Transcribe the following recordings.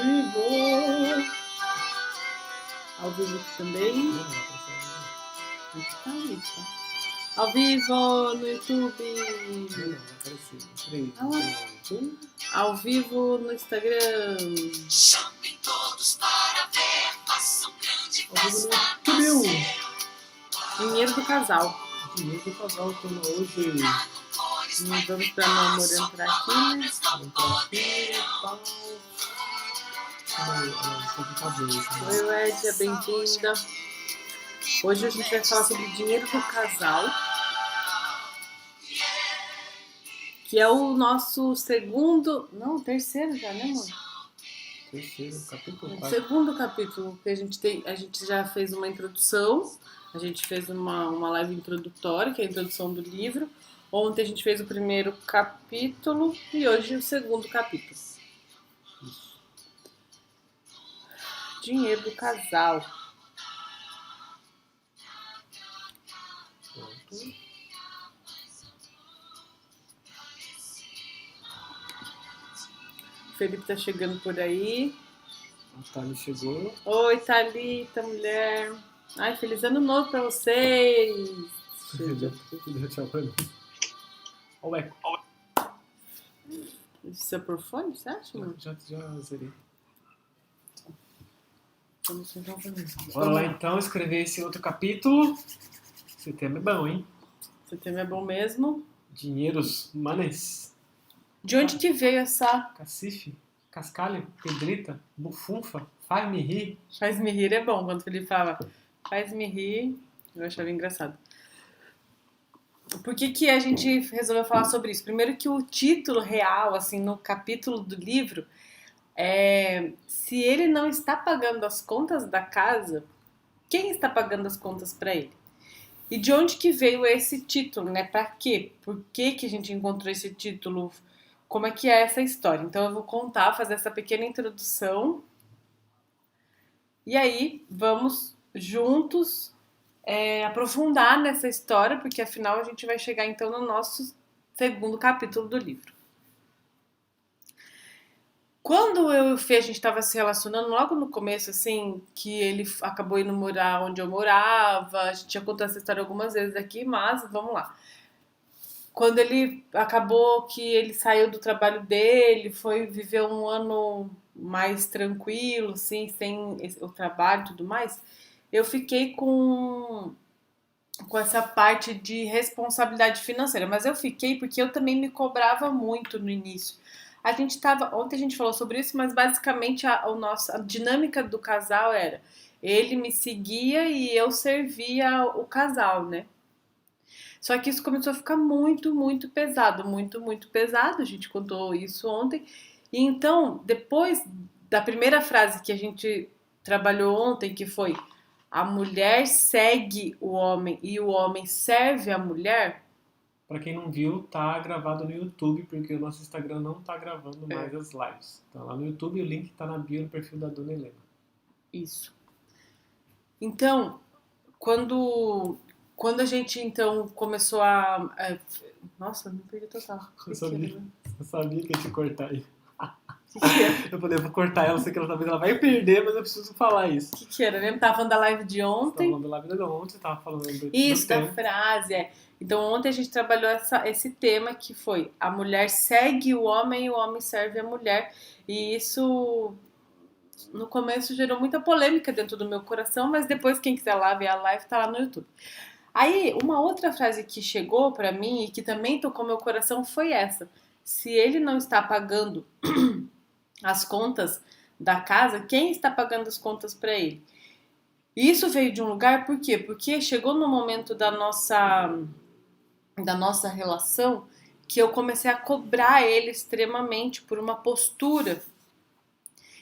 vivo. Ao vivo aqui também. Ao vivo no YouTube. Ao vivo no Instagram. Chamem todos para ver, façam grande festa. Dinheiro do casal. Dinheiro do casal, como hoje. Não vamos para meu amor entrar aqui, né? Oi, Lédia, bem-vinda. Hoje a gente vai falar sobre o dinheiro do casal, que é o nosso terceiro já, né, amor? Terceiro, capítulo 4. Segundo capítulo, que a gente já fez uma introdução, a gente fez uma live introdutória, que é a introdução do livro. Ontem a gente fez o primeiro capítulo e hoje o segundo capítulo. Isso. Dinheiro do casal. Pronto. O Felipe tá chegando por aí. A Thali chegou. Oi, Thalita, mulher. Ai, feliz ano novo pra vocês. Tchau pra mim. Ó o eco. Isso é por fone, você acha, mano? Já zerei. Bora lá então escrever esse outro capítulo. Esse tema é bom, hein? Esse tema é bom mesmo. Dinheiros, manes. De onde que veio essa... Cacife, cascalho, pedrita, bufunfa, faz-me rir. Faz-me rir é bom, quando o Felipe fala faz-me rir, eu achava engraçado. Por que a gente resolveu falar sobre isso? Primeiro que o título real, assim, no capítulo do livro, é se ele não está pagando as contas da casa, quem está pagando as contas para ele? E de onde que veio esse título, né? Para quê? Por que a gente encontrou esse título? Como é que é essa história? Então eu vou contar, fazer essa pequena introdução. E aí vamos juntos aprofundar nessa história, porque afinal a gente vai chegar então no nosso segundo capítulo do livro. Quando eu e o Fê, a gente estava se relacionando, logo no começo, assim, que ele acabou indo morar onde eu morava, a gente já contou essa história algumas vezes aqui, mas vamos lá. Quando ele acabou que ele saiu do trabalho dele, foi viver um ano mais tranquilo, assim, sem o trabalho e tudo mais, eu fiquei com essa parte de responsabilidade financeira, mas eu fiquei porque eu também me cobrava muito no início. Ontem a gente falou sobre isso, mas basicamente a dinâmica do casal era, ele me seguia e eu servia o casal, né? Só que isso começou a ficar muito, muito pesado, muito, muito pesado, a gente contou isso ontem. E então, depois da primeira frase que a gente trabalhou ontem, que foi a mulher segue o homem e o homem serve a mulher. Pra quem não viu, tá gravado no YouTube, porque o nosso Instagram não tá gravando mais as lives. Então lá no YouTube o link tá na bio no perfil da Dona Helena. Isso. Então, quando a gente então começou nossa, me perdi total. Eu sabia que ia te cortar aí. Que era? Eu falei, eu vou cortar ela, sei que ela vai perder, mas eu preciso falar isso. O que era? Lembra? Tava falando da live de ontem? Tava falando da live de ontem, tava falando do Isso, da tempo. frase, Então ontem a gente trabalhou esse tema que foi a mulher segue o homem e o homem serve a mulher. E isso no começo gerou muita polêmica dentro do meu coração, mas depois quem quiser lá ver a live tá lá no YouTube. Aí uma outra frase que chegou pra mim e que também tocou meu coração foi essa: se ele não está pagando as contas da casa, quem está pagando as contas pra ele? E isso veio de um lugar, por quê? Porque chegou no momento da nossa relação que eu comecei a cobrar ele extremamente por uma postura.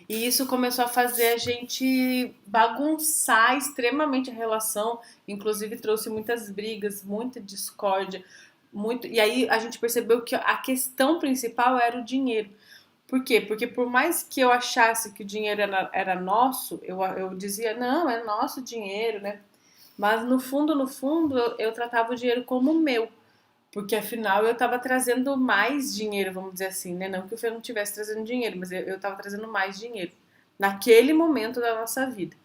E isso começou a fazer a gente bagunçar extremamente a relação, inclusive trouxe muitas brigas, muita discórdia, e aí a gente percebeu que a questão principal era o dinheiro. Por quê? Porque por mais que eu achasse que o dinheiro era nosso, eu dizia, não, é nosso dinheiro, né? Mas no fundo, eu tratava o dinheiro como meu. Porque afinal eu estava trazendo mais dinheiro, vamos dizer assim, né? Não que o Fê não estivesse trazendo dinheiro, mas eu estava trazendo mais dinheiro. naquele momento da nossa vida.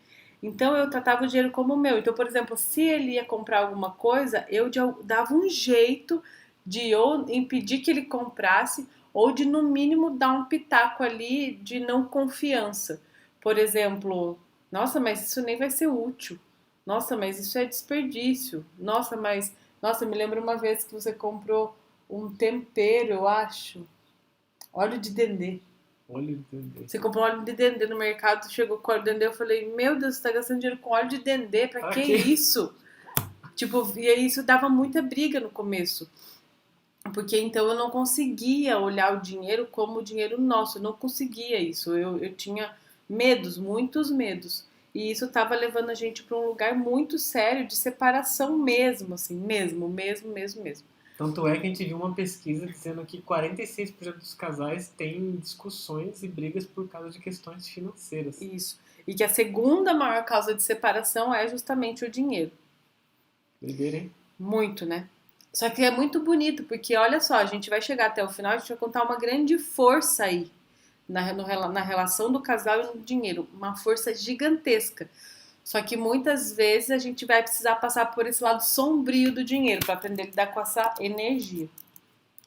Então eu tratava o dinheiro como meu. Então, por exemplo, se ele ia comprar alguma coisa, eu dava um jeito de ou impedir que ele comprasse ou de no mínimo dar um pitaco ali de não confiança. Por exemplo, nossa, mas isso nem vai ser útil. Nossa, mas isso é desperdício. Nossa, me lembro uma vez que você comprou um tempero, eu acho, óleo de dendê. Olha, entendeu? Você comprou óleo de dendê no mercado, chegou com óleo de dendê, eu falei, meu Deus, você tá gastando dinheiro com óleo de dendê, pra que Aqui. isso? Tipo, e aí isso dava muita briga no começo. Porque então eu não conseguia olhar o dinheiro como o dinheiro nosso, eu não conseguia isso. Eu tinha medos, muitos medos. E isso estava levando a gente para um lugar muito sério de separação mesmo, assim, mesmo. Tanto é que a gente viu uma pesquisa dizendo que 46% dos casais têm discussões e brigas por causa de questões financeiras. Isso. E que a segunda maior causa de separação é justamente o dinheiro. Doideira, hein? Muito, né? Só que é muito bonito, porque olha só, a gente vai chegar até o final, a gente vai contar uma grande força aí na relação do casal e no dinheiro. Uma força gigantesca. Só que muitas vezes a gente vai precisar passar por esse lado sombrio do dinheiro para aprender a lidar com essa energia.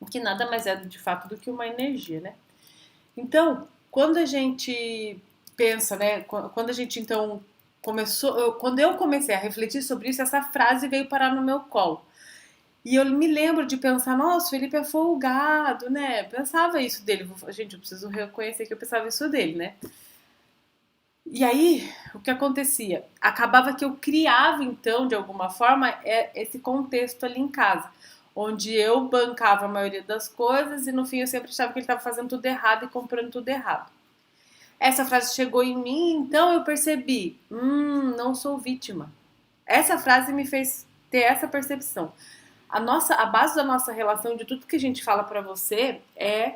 Que nada mais é de fato do que uma energia, né? Então, quando a gente pensa, né? Quando a gente então começou, quando eu comecei a refletir sobre isso, essa frase veio parar no meu colo. E eu me lembro de pensar, nossa, o Felipe é folgado, né? Pensava isso dele. Gente, eu preciso reconhecer que eu pensava isso dele, né? E aí, o que acontecia? Acabava que eu criava, então, de alguma forma, esse contexto ali em casa, onde eu bancava a maioria das coisas e no fim eu sempre achava que ele estava fazendo tudo errado e comprando tudo errado. Essa frase chegou em mim, então eu percebi, não sou vítima. Essa frase me fez ter essa percepção. A base da nossa relação, de tudo que a gente fala pra você, é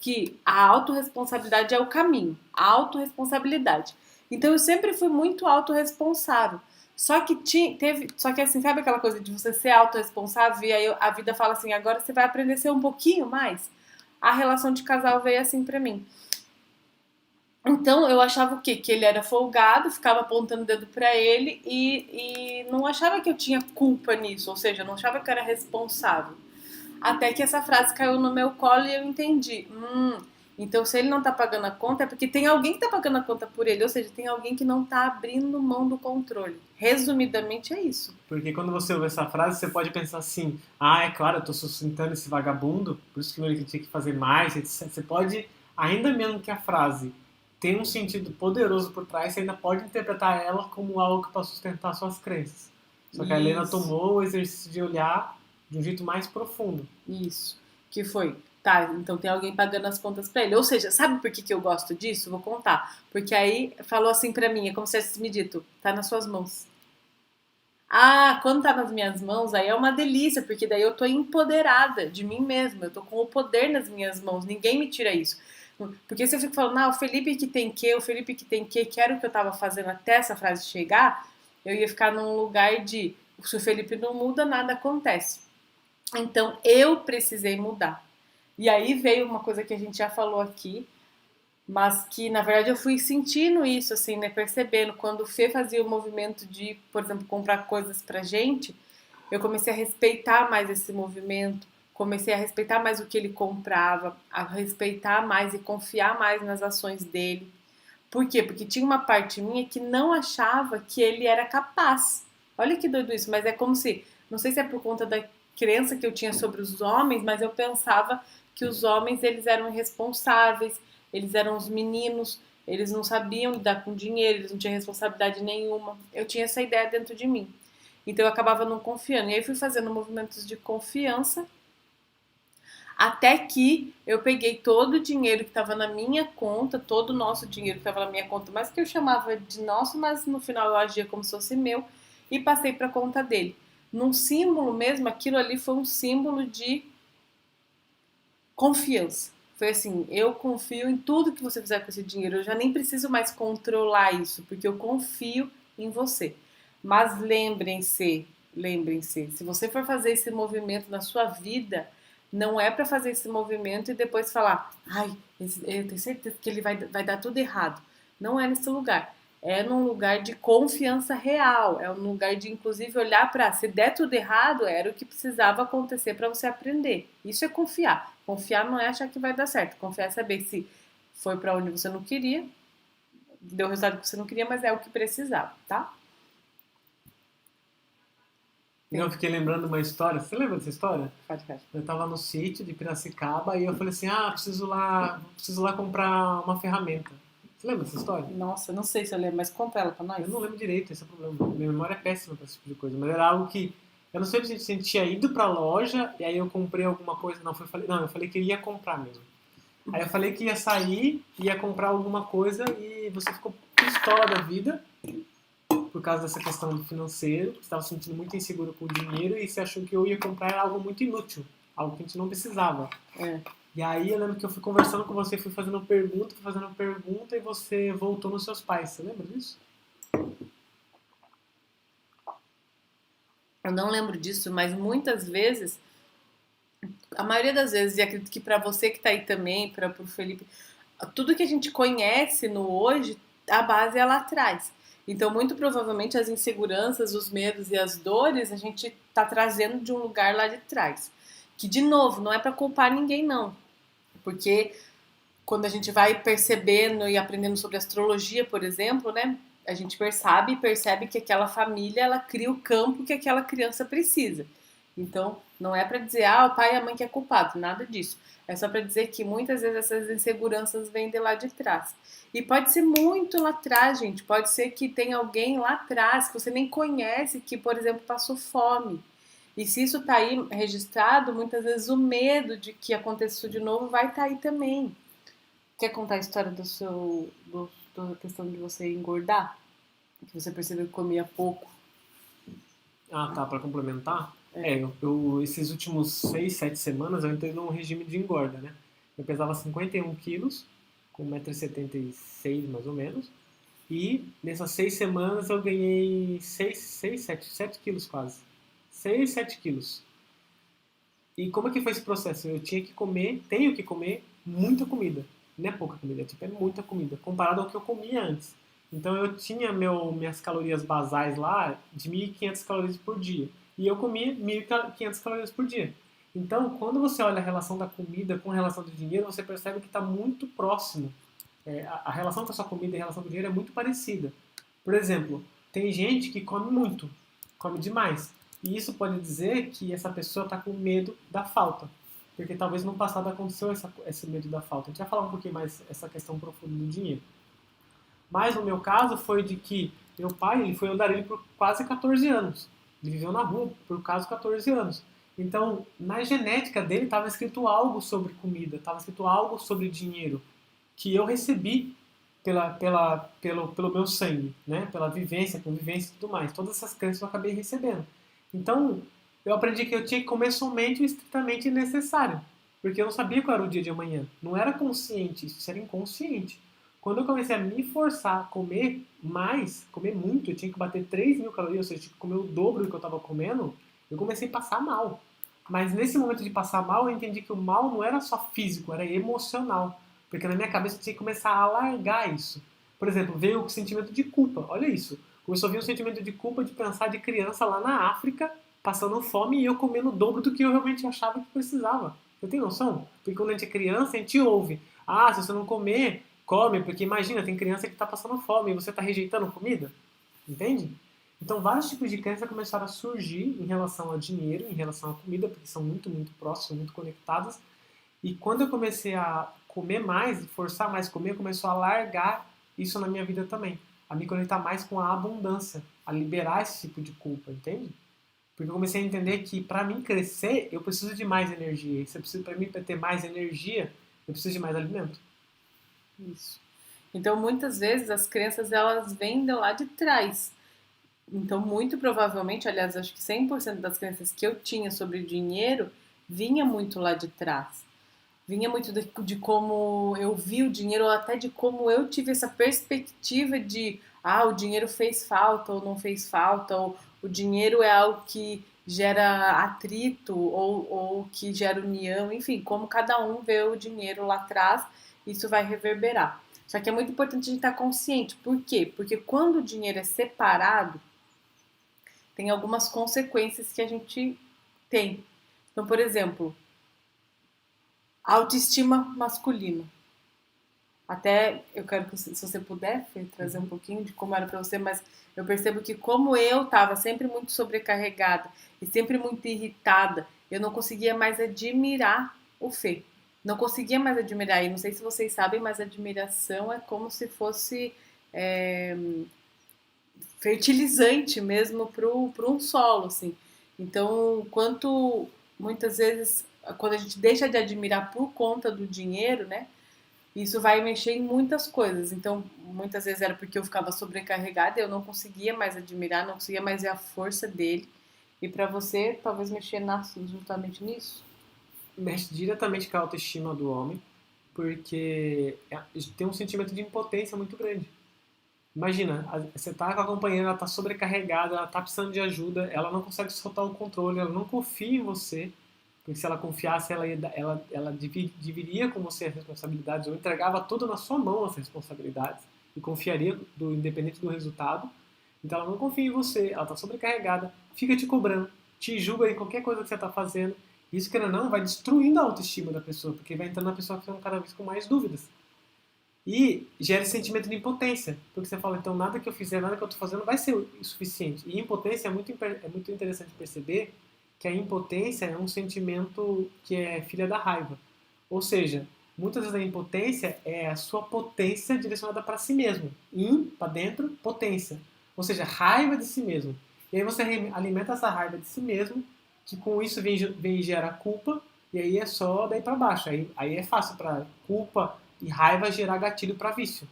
que a autorresponsabilidade é o caminho. A autorresponsabilidade. Então eu sempre fui muito autorresponsável. Só que assim, sabe aquela coisa de você ser autorresponsável e aí a vida fala assim, agora você vai aprender a ser um pouquinho mais? A relação de casal veio assim pra mim. Então eu achava o quê? Que ele era folgado, ficava apontando o dedo pra ele e não achava que eu tinha culpa nisso, ou seja, não achava que eu era responsável. Até que essa frase caiu no meu colo e eu entendi. Então se ele não tá pagando a conta é porque tem alguém que tá pagando a conta por ele, ou seja, tem alguém que não tá abrindo mão do controle. Resumidamente é isso. Porque quando você ouve essa frase, você pode pensar assim, ah, é claro, eu tô sustentando esse vagabundo, por isso que ele tinha que fazer mais, etc. Você pode, ainda mesmo que a frase tenha um sentido poderoso por trás, você ainda pode interpretar ela como algo para sustentar suas crenças. Só que a Helena Isso. tomou o exercício de olhar de um jeito mais profundo. Isso. Que foi. Tá, então tem alguém pagando as contas pra ele. Ou seja, sabe por que eu gosto disso? Vou contar. Porque aí falou assim pra mim, é como se tivesse me dito, tá nas suas mãos. Ah, quando tá nas minhas mãos, aí é uma delícia, porque daí eu tô empoderada de mim mesma, eu tô com o poder nas minhas mãos, ninguém me tira isso. Porque se eu fico falando, o Felipe que tem que, o Felipe que tem que era o que eu tava fazendo até essa frase chegar, eu ia ficar num lugar de, se o Felipe não muda, nada acontece. Então eu precisei mudar. E aí veio uma coisa que a gente já falou aqui, mas que na verdade eu fui sentindo isso, assim, né? Percebendo. Quando o Fê fazia o movimento de, por exemplo, comprar coisas pra gente, eu comecei a respeitar mais esse movimento, comecei a respeitar mais o que ele comprava, a respeitar mais e confiar mais nas ações dele. Por quê? Porque tinha uma parte minha que não achava que ele era capaz. Olha que doido isso, mas é como se, não sei se é por conta da crença que eu tinha sobre os homens, mas eu pensava que os homens eles eram irresponsáveis, eles eram os meninos, eles não sabiam lidar com dinheiro, eles não tinham responsabilidade nenhuma. Eu tinha essa ideia dentro de mim. Então eu acabava não confiando. E aí fui fazendo movimentos de confiança até que eu peguei todo o dinheiro que estava na minha conta, todo o nosso dinheiro que estava na minha conta, mas que eu chamava de nosso, mas no final eu agia como se fosse meu, e passei para a conta dele. Num símbolo mesmo, aquilo ali foi um símbolo de confiança. Foi assim, eu confio em tudo que você fizer com esse dinheiro, eu já nem preciso mais controlar isso, porque eu confio em você. Mas lembrem-se, se você for fazer esse movimento na sua vida, não é para fazer esse movimento e depois falar, ai, eu tenho certeza que ele vai dar tudo errado. Não é nesse lugar. É num lugar de confiança real. É um lugar de, inclusive, olhar para se der tudo errado, era o que precisava acontecer para você aprender. Isso é confiar. Confiar não é achar que vai dar certo. Confiar é saber se foi para onde você não queria, deu o resultado que você não queria, mas é o que precisava, tá? Eu fiquei lembrando uma história. Você lembra dessa história? Pode, pode. Eu tava no sítio de Piracicaba e eu falei assim, preciso lá comprar uma ferramenta. Você lembra dessa história? Nossa, não sei se eu lembro, mas conta ela pra nós. Eu não lembro direito, esse é o problema. Minha memória é péssima pra esse tipo de coisa. Mas era algo que... Eu não sei se a gente tinha ido pra loja e aí eu comprei alguma coisa. Não, eu falei que eu ia comprar mesmo. Aí eu falei que ia sair, ia comprar alguma coisa e você ficou pistola da vida por causa dessa questão do financeiro. Você estava se sentindo muito inseguro com o dinheiro e você achou que eu ia comprar algo muito inútil. Algo que a gente não precisava. É. E aí eu lembro que eu fui conversando com você, fui fazendo pergunta e você voltou nos seus pais. Você lembra disso? Eu não lembro disso, mas muitas vezes, a maioria das vezes, e acredito que pra você que tá aí também, pro Felipe, tudo que a gente conhece no hoje, a base é lá atrás. Então, muito provavelmente, as inseguranças, os medos e as dores, a gente tá trazendo de um lugar lá de trás. Que, de novo, não é pra culpar ninguém, não. Porque quando a gente vai percebendo e aprendendo sobre astrologia, por exemplo, né? A gente percebe que aquela família, ela cria o campo que aquela criança precisa. Então, não é para dizer, o pai e a mãe que é culpado, nada disso. É só para dizer que muitas vezes essas inseguranças vêm de lá de trás. E pode ser muito lá atrás, gente. Pode ser que tenha alguém lá atrás que você nem conhece, que, por exemplo, passou fome. E se isso está aí registrado, muitas vezes o medo de que aconteça isso de novo vai estar aí também. Quer contar a história da questão de você engordar? Que você percebeu que comia pouco? Ah, tá, pra complementar. Esses últimos 6, 7 semanas eu entrei num regime de engorda, né? Eu pesava 51 quilos, com 1,76 m mais ou menos. E nessas 6 semanas eu ganhei 7 quilos quase. 6, 7 quilos. E como é que foi esse processo? Eu tenho que comer muita comida. Não é pouca comida, é muita comida, comparado ao que eu comia antes. Então eu tinha minhas calorias basais lá de 1.500 calorias por dia. E eu comia 1.500 calorias por dia. Então, quando você olha a relação da comida com a relação do dinheiro, você percebe que está muito próximo. A relação com a sua comida e a relação com o dinheiro é muito parecida. Por exemplo, tem gente que come muito, come demais. E isso pode dizer que essa pessoa está com medo da falta. Porque talvez no passado aconteceu esse medo da falta. A gente vai falar um pouquinho mais essa questão profunda do dinheiro. Mas no meu caso foi de que meu pai ele foi andarilho por quase 14 anos. Ele viveu na rua por quase 14 anos. Então, na genética dele estava escrito algo sobre comida, estava escrito algo sobre dinheiro, que eu recebi pelo meu sangue, né? Pela vivência, convivência e tudo mais. Todas essas crenças eu acabei recebendo. Então, eu aprendi que eu tinha que comer somente o estritamente necessário, porque eu não sabia qual era o dia de amanhã. Não era consciente, isso era inconsciente. Quando eu comecei a me forçar a comer mais, comer muito, eu tinha que bater 3.000 calorias, ou seja, eu tinha que comer o dobro do que eu estava comendo, eu comecei a passar mal. Mas nesse momento de passar mal, eu entendi que o mal não era só físico, era emocional. Porque na minha cabeça eu tinha que começar a largar isso. Por exemplo, veio o sentimento de culpa. Olha isso. Começou a vir um sentimento de culpa de pensar de criança lá na África, passando fome e eu comendo o dobro do que eu realmente achava que precisava. Você tem noção? Porque quando a gente é criança, a gente ouve. Se você não comer, come. Porque imagina, tem criança que está passando fome e você está rejeitando comida. Entende? Então, vários tipos de crença começaram a surgir em relação ao dinheiro, em relação à comida, porque são muito, muito próximos, muito conectadas. E quando eu comecei a comer mais, forçar mais comer, começou a largar isso na minha vida também. A me conectar mais com a abundância, a liberar esse tipo de culpa, entende? Porque eu comecei a entender que para mim crescer, eu preciso de mais energia. E para mim ter mais energia, eu preciso de mais alimento. Isso. Então, muitas vezes, as crenças, elas vêm de lá de trás. Então, muito provavelmente, aliás, acho que 100% das crenças que eu tinha sobre dinheiro vinha muito lá de trás. Vinha muito de como eu vi o dinheiro, ou até de como eu tive essa perspectiva de o dinheiro fez falta ou não fez falta, ou o dinheiro é algo que gera atrito ou que gera união, enfim, como cada um vê o dinheiro lá atrás, isso vai reverberar. Só que é muito importante a gente estar consciente. Por quê? Porque quando o dinheiro é separado, tem algumas consequências que a gente tem. Então, por exemplo, autoestima masculina. Até eu quero que, se você puder, Fê, trazer um pouquinho de como era para você, mas eu percebo que como eu estava sempre muito sobrecarregada e sempre muito irritada, eu não conseguia mais admirar o Fê. Não conseguia mais admirar. E não sei se vocês sabem, mas admiração é como se fosse é, fertilizante mesmo para um solo, assim. Então, quanto muitas vezes, quando a gente deixa de admirar por conta do dinheiro, né? Isso vai mexer em muitas coisas. Então, muitas vezes era porque eu ficava sobrecarregada, eu não conseguia mais admirar, não conseguia mais ver a força dele. E para você, talvez mexer justamente nisso? Mexe diretamente com a autoestima do homem, porque tem um sentimento de impotência muito grande. Imagina, você tá com a companheira, ela tá sobrecarregada, ela tá precisando de ajuda, ela não consegue soltar o controle, ela não confia em você, porque se ela confiasse, ela dividiria com você as responsabilidades, ou entregava tudo na sua mão as responsabilidades, e confiaria independente do resultado. Então ela não confia em você, ela tá sobrecarregada, fica te cobrando, te julga em qualquer coisa que você tá fazendo. Isso, querendo ou não, vai destruindo a autoestima da pessoa, porque vai entrando na pessoa ficando cada vez com mais dúvidas. E gera esse sentimento de impotência, porque você fala, então nada que eu fizer, nada que eu estou fazendo vai ser o suficiente. E impotência é muito interessante perceber que a impotência é um sentimento que é filha da raiva. Ou seja, muitas vezes a impotência é a sua potência direcionada para si mesmo. Para dentro, potência. Ou seja, raiva de si mesmo. E aí você alimenta essa raiva de si mesmo, que com isso vem gera culpa, e aí é só daí para baixo. Aí é fácil para culpa e raiva gerar gatilho para vício.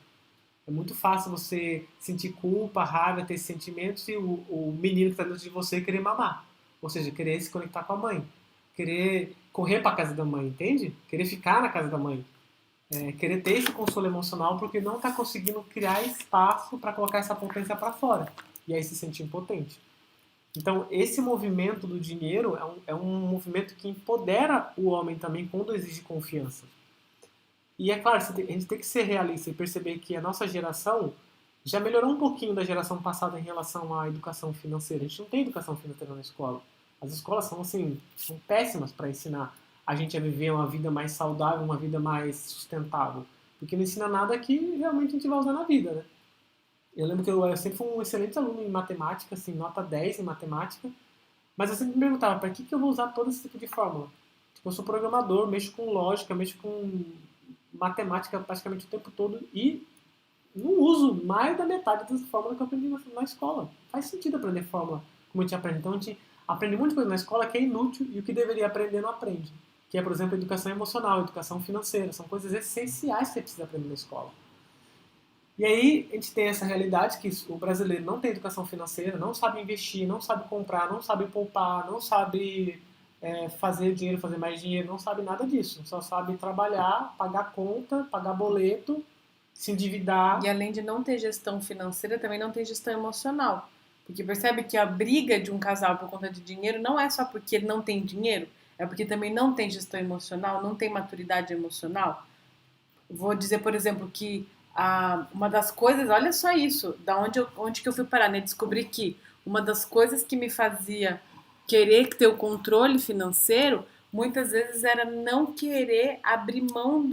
É muito fácil você sentir culpa, raiva, ter esses sentimentos e o menino que está dentro de você querer mamar. Ou seja, querer se conectar com a mãe. Querer correr para a casa da mãe, entende? Querer ficar na casa da mãe. Querer ter esse consolo emocional porque não está conseguindo criar espaço para colocar essa potência para fora. E aí se sentir impotente. Então, esse movimento do dinheiro é um movimento que empodera o homem também quando exige confiança. E é claro, a gente tem que ser realista e perceber que a nossa geração já melhorou um pouquinho da geração passada em relação à educação financeira. A gente não tem educação financeira na escola. As escolas são, assim, são péssimas para ensinar a gente a viver uma vida mais saudável, uma vida mais sustentável. Porque não ensina nada que realmente a gente vai usar na vida, né? Eu lembro que eu sempre fui um excelente aluno em matemática, assim, nota 10 em matemática, mas eu sempre me perguntava, para que eu vou usar todo esse tipo de fórmula? Tipo, eu sou programador, mexo com lógica, mexo com matemática praticamente o tempo todo e não uso mais da metade das fórmulas que eu aprendi na escola. Faz sentido aprender fórmula como a gente aprende. Então a gente aprende muita coisa na escola que é inútil e o que deveria aprender não aprende. Que é, por exemplo, educação emocional, educação financeira. São coisas essenciais que você precisa aprender na escola. E aí a gente tem essa realidade que o brasileiro não tem educação financeira, não sabe investir, não sabe comprar, não sabe poupar, não sabe fazer dinheiro, fazer mais dinheiro, não sabe nada disso. Só sabe trabalhar, pagar conta, pagar boleto, se endividar. E além de não ter gestão financeira, também não tem gestão emocional. Porque percebe que a briga de um casal por conta de dinheiro não é só porque não tem dinheiro, é porque também não tem gestão emocional, não tem maturidade emocional. Vou dizer, por exemplo, que uma das coisas, olha só isso, da onde que eu fui parar, né? Descobri que uma das coisas que me fazia querer ter o controle financeiro, muitas vezes era não querer abrir mão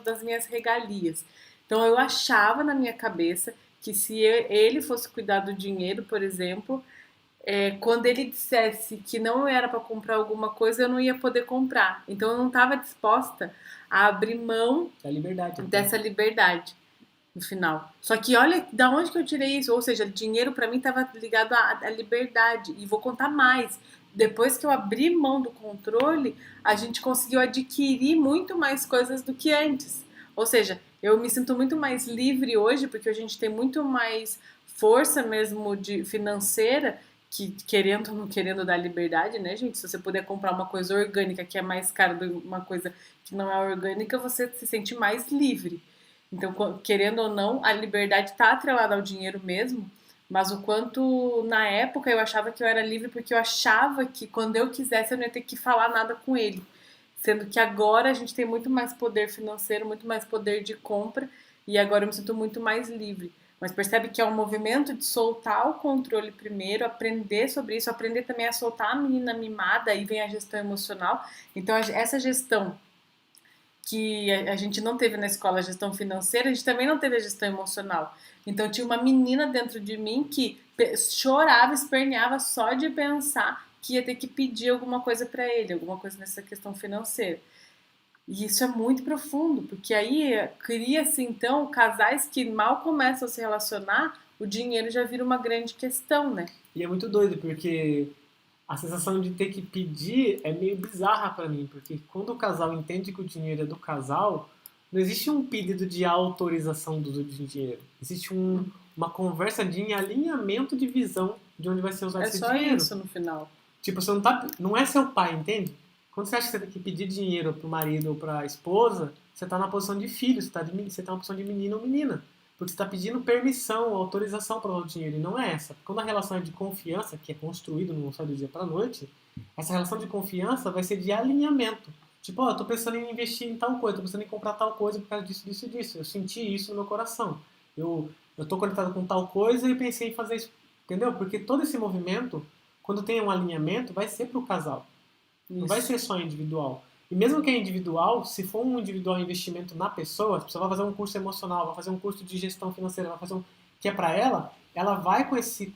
das minhas regalias. Então eu achava na minha cabeça que se ele fosse cuidar do dinheiro, por exemplo, quando ele dissesse que não era para comprar alguma coisa, eu não ia poder comprar. Então eu não estava disposta a abrir mão Da liberdade. dessa liberdade no final. Só que olha da onde que eu tirei isso. Ou seja, dinheiro para mim estava ligado à liberdade. E vou contar mais. Depois que eu abri mão do controle, a gente conseguiu adquirir muito mais coisas do que antes. Ou seja, eu me sinto muito mais livre hoje, porque a gente tem muito mais força mesmo financeira, que querendo ou não querendo dar liberdade, né, gente? Se você puder comprar uma coisa orgânica que é mais cara do que uma coisa que não é orgânica, você se sente mais livre. Então, querendo ou não, a liberdade está atrelada ao dinheiro mesmo, mas o quanto na época eu achava que eu era livre porque eu achava que quando eu quisesse eu não ia ter que falar nada com ele. Sendo que agora a gente tem muito mais poder financeiro, muito mais poder de compra e agora eu me sinto muito mais livre. Mas percebe que é um movimento de soltar o controle primeiro, aprender sobre isso, aprender também a soltar a menina mimada, aí vem a gestão emocional. Então, essa gestão que a gente não teve na escola, a gestão financeira, a gente também não teve a gestão emocional. Então, tinha uma menina dentro de mim que chorava, esperneava só de pensar que ia ter que pedir alguma coisa para ele, alguma coisa nessa questão financeira. E isso é muito profundo, porque aí cria-se então casais que mal começam a se relacionar, o dinheiro já vira uma grande questão, né? E é muito doido, porque a sensação de ter que pedir é meio bizarra pra mim, porque quando o casal entende que o dinheiro é do casal, não existe um pedido de autorização do uso de dinheiro. Existe uma conversa de alinhamento de visão de onde vai ser usado É esse só dinheiro. isso no final. Tipo, você não tá, não é seu pai, entende? Quando você acha que você tem que pedir dinheiro pro marido ou pra esposa, você tá na posição de filho, você tá na posição de menino ou menina. Porque você tá pedindo permissão, autorização para o dinheiro, e não é essa. Quando a relação é de confiança, que é construído não sai do dia pra noite, essa relação de confiança vai ser de alinhamento. Tipo, ó, eu tô pensando em investir em tal coisa, tô pensando em comprar tal coisa por causa disso, disso e disso. Eu senti isso no meu coração. Eu tô conectado com tal coisa e pensei em fazer isso. Entendeu? Porque todo esse movimento, quando tem um alinhamento, vai ser pro casal. Não vai ser só individual. E mesmo que é individual, se for um individual investimento na pessoa, a pessoa vai fazer um curso emocional, vai fazer um curso de gestão financeira, vai fazer um que é para ela vai com esse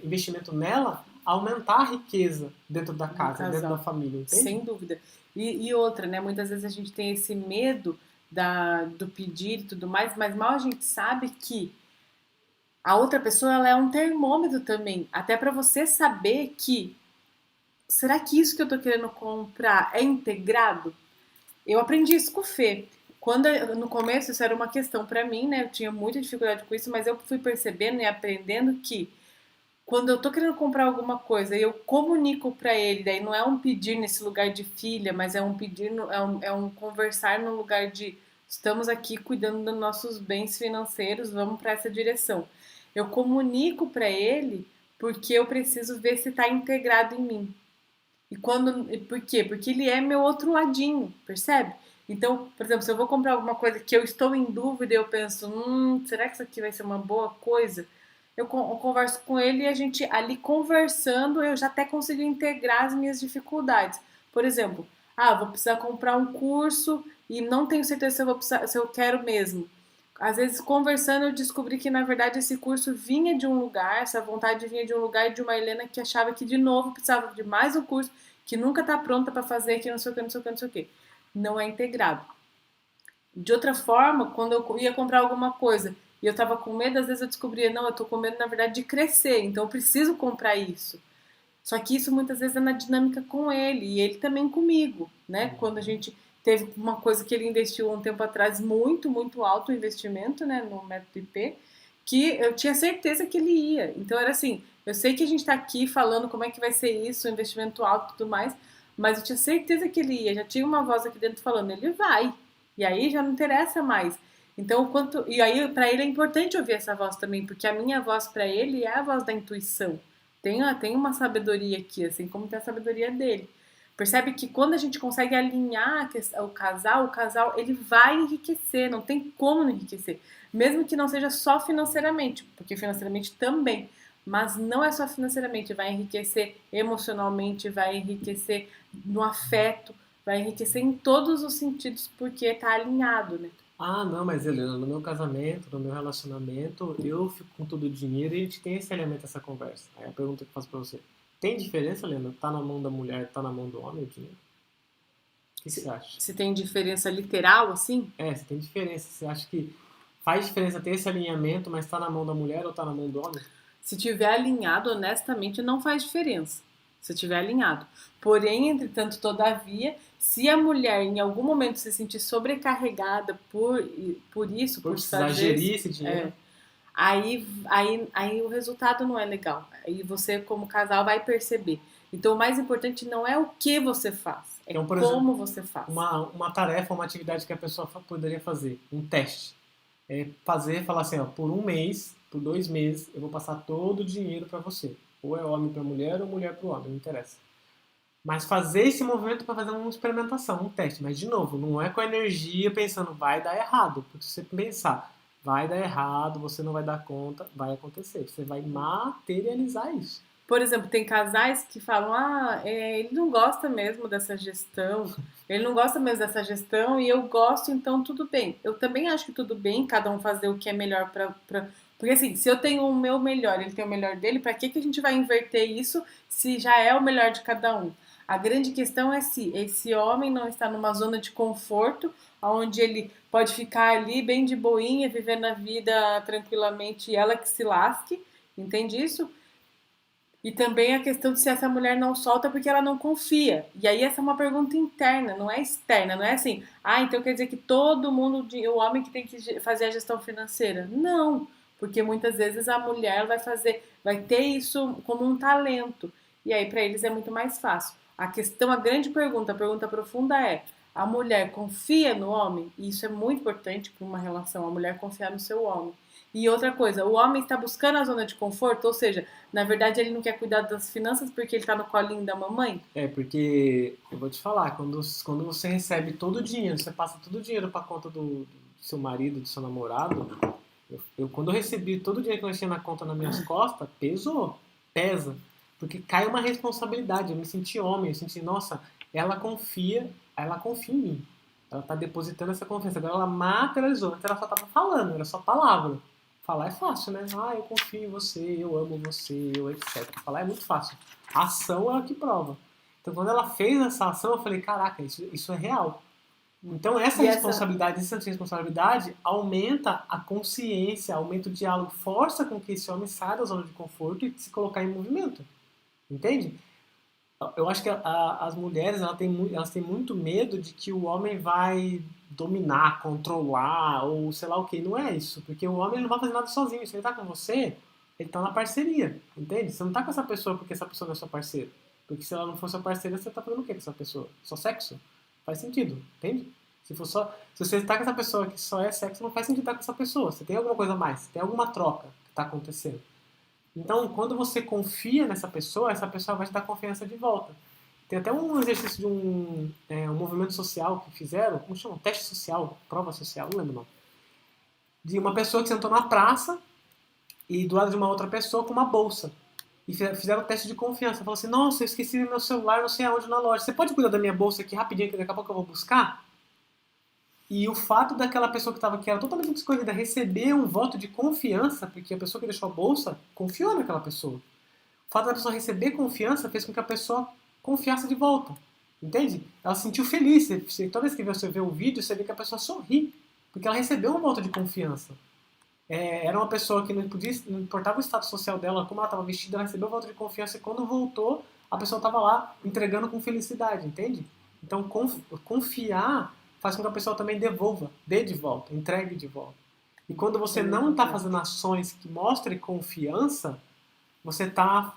investimento nela aumentar a riqueza dentro da casa, dentro da família, entende? Sem dúvida. E outra, né? Muitas vezes a gente tem esse medo do pedir e tudo mais, mas mal a gente sabe que a outra pessoa ela é um termômetro também, até para você saber que será que isso que eu tô querendo comprar é integrado? Eu aprendi isso com o Fê. No começo isso era uma questão para mim, né? Eu tinha muita dificuldade com isso, mas eu fui percebendo e aprendendo que quando eu tô querendo comprar alguma coisa e eu comunico para ele, daí não é um pedir nesse lugar de filha, mas é um pedir, é um conversar no lugar de estamos aqui cuidando dos nossos bens financeiros, vamos para essa direção. Eu comunico para ele porque eu preciso ver se está integrado em mim. Por quê? Porque ele é meu outro ladinho, percebe? Então, por exemplo, se eu vou comprar alguma coisa que eu estou em dúvida e eu penso, será que isso aqui vai ser uma boa coisa? Eu converso com ele e a gente ali conversando, eu já até consigo integrar as minhas dificuldades. Por exemplo, vou precisar comprar um curso e não tenho certeza se eu quero mesmo. Às vezes, conversando, eu descobri que, na verdade, esse curso vinha de um lugar, essa vontade vinha de um lugar de uma Helena que achava que, de novo, precisava de mais um curso, que nunca está pronta para fazer, que não sei o que, não sei o que, não sei o que. Não é integrado. De outra forma, quando eu ia comprar alguma coisa e eu estava com medo, às vezes eu descobria, não, eu estou com medo, na verdade, de crescer, então eu preciso comprar isso. Só que isso muitas vezes é na dinâmica com ele e ele também comigo, né? Quando a gente teve uma coisa que ele investiu um tempo atrás, muito, muito alto o investimento, né, no método IP, que eu tinha certeza que ele ia. Então era assim, eu sei que a gente está aqui falando como é que vai ser isso, o investimento alto e tudo mais, mas eu tinha certeza que ele ia. Já tinha uma voz aqui dentro falando, ele vai. E aí já não interessa mais. Então, e aí para ele é importante ouvir essa voz também, porque a minha voz para ele é a voz da intuição. Tem uma sabedoria aqui, assim como tem a sabedoria dele. Percebe que quando a gente consegue alinhar o casal ele vai enriquecer, não tem como não enriquecer. Mesmo que não seja só financeiramente, porque financeiramente também, mas não é só financeiramente, vai enriquecer emocionalmente, vai enriquecer no afeto, vai enriquecer em todos os sentidos, porque está alinhado, né? Ah, não, mas Helena, no meu casamento, no meu relacionamento, eu fico com todo o dinheiro e a gente tem esse elemento, essa conversa. Aí a pergunta que eu faço pra você, tem diferença, Helena? Tá na mão da mulher, tá na mão do homem o dinheiro? O que você acha? Se tem diferença literal, assim? Se tem diferença. Você acha que faz diferença ter esse alinhamento, mas tá na mão da mulher ou tá na mão do homem? Se tiver alinhado, honestamente, não faz diferença. Se tiver alinhado. Porém, entretanto, todavia, se a mulher em algum momento se sentir sobrecarregada por isso, por precisar fazer, gerir esse dinheiro. aí o resultado não é legal. Aí você, como casal, vai perceber. Então, o mais importante não é o que você faz, é Então, por como exemplo, você faz. uma tarefa, uma atividade que a pessoa poderia fazer, um teste. Falar assim, ó, por um mês, por 2 meses, eu vou passar todo o dinheiro para você. Ou é homem para mulher ou mulher para o homem, não interessa. Mas fazer esse movimento para fazer uma experimentação, um teste. Mas, de novo, não é com a energia pensando vai dar errado. Porque se você pensar vai dar errado, você não vai dar conta, vai acontecer. Você vai materializar isso. Por exemplo, tem casais que falam, ele não gosta mesmo dessa gestão, ele não gosta mesmo dessa gestão e eu gosto, então tudo bem. Eu também acho que tudo bem cada um fazer o que é melhor pra... Porque assim, se eu tenho o meu melhor, ele tem o melhor dele, pra que a gente vai inverter isso se já é o melhor de cada um? A grande questão é se esse homem não está numa zona de conforto, onde ele pode ficar ali bem de boinha, vivendo a vida tranquilamente e ela que se lasque, entende isso? E também a questão de se essa mulher não solta porque ela não confia. E aí essa é uma pergunta interna, não é externa, não é assim, então quer dizer que todo mundo, o homem que tem que fazer a gestão financeira. Não, porque muitas vezes a mulher vai ter isso como um talento. E aí para eles é muito mais fácil. A questão, a pergunta profunda é: a mulher confia no homem? E isso é muito importante para uma relação, a mulher confiar no seu homem. E outra coisa, o homem está buscando a zona de conforto, ou seja, na verdade ele não quer cuidar das finanças porque ele está no colinho da mamãe? Porque, eu vou te falar, quando você recebe todo o dinheiro, você passa todo o dinheiro para conta do seu marido, do seu namorado, quando eu recebi todo o dinheiro que eu tinha na conta nas minhas costas, pesa. Porque cai uma responsabilidade. Eu me senti homem, eu senti, nossa, ela confia em mim. Ela está depositando essa confiança. Agora ela materializou. Antes ela só estava falando, era só palavra. Falar é fácil, né? Eu confio em você, eu amo você, eu etc. Falar é muito fácil. A ação é a que prova. Então quando ela fez essa ação, eu falei, caraca, isso é real. Então essa E essa, responsabilidade, essa responsabilidade aumenta a consciência, aumenta o diálogo, força com que esse homem saia da zona de conforto e se colocar em movimento. Entende? Eu acho que as mulheres elas têm muito medo de que o homem vai dominar, controlar ou sei lá o que. Não é isso, porque o homem não vai fazer nada sozinho. Se ele tá com você, ele tá na parceria, entende? Você não tá com essa pessoa porque essa pessoa não é sua parceira. Porque se ela não for sua parceira, você tá fazendo o que com essa pessoa? Só sexo? Faz sentido, entende? Se você está com essa pessoa que só é sexo, não faz sentido estar com essa pessoa. Você tem alguma coisa a mais, tem alguma troca que está acontecendo. Então, quando você confia nessa pessoa, essa pessoa vai te dar confiança de volta. Tem até um exercício de um movimento social que fizeram, como chama? Teste social, prova social, não lembro não. De uma pessoa que sentou na praça e do lado de uma outra pessoa com uma bolsa. E fizeram o teste de confiança. Falou assim, nossa, eu esqueci meu celular, não sei aonde na loja. Você pode cuidar da minha bolsa aqui rapidinho, que daqui a pouco eu vou buscar? E o fato daquela pessoa que era totalmente escolhida receber um voto de confiança, porque a pessoa que deixou a bolsa confiou naquela pessoa. O fato da pessoa receber confiança fez com que a pessoa confiasse de volta. Entende? Ela se sentiu feliz. Toda vez que você vê o vídeo, você vê que a pessoa sorri. Porque ela recebeu um voto de confiança. Era uma pessoa que não importava o status social dela, como ela estava vestida, ela recebeu um voto de confiança e quando voltou, a pessoa estava lá entregando com felicidade, entende? Então, confiar faz com que a pessoa também dê de volta, entregue de volta. E quando você não está fazendo ações que mostrem confiança, você está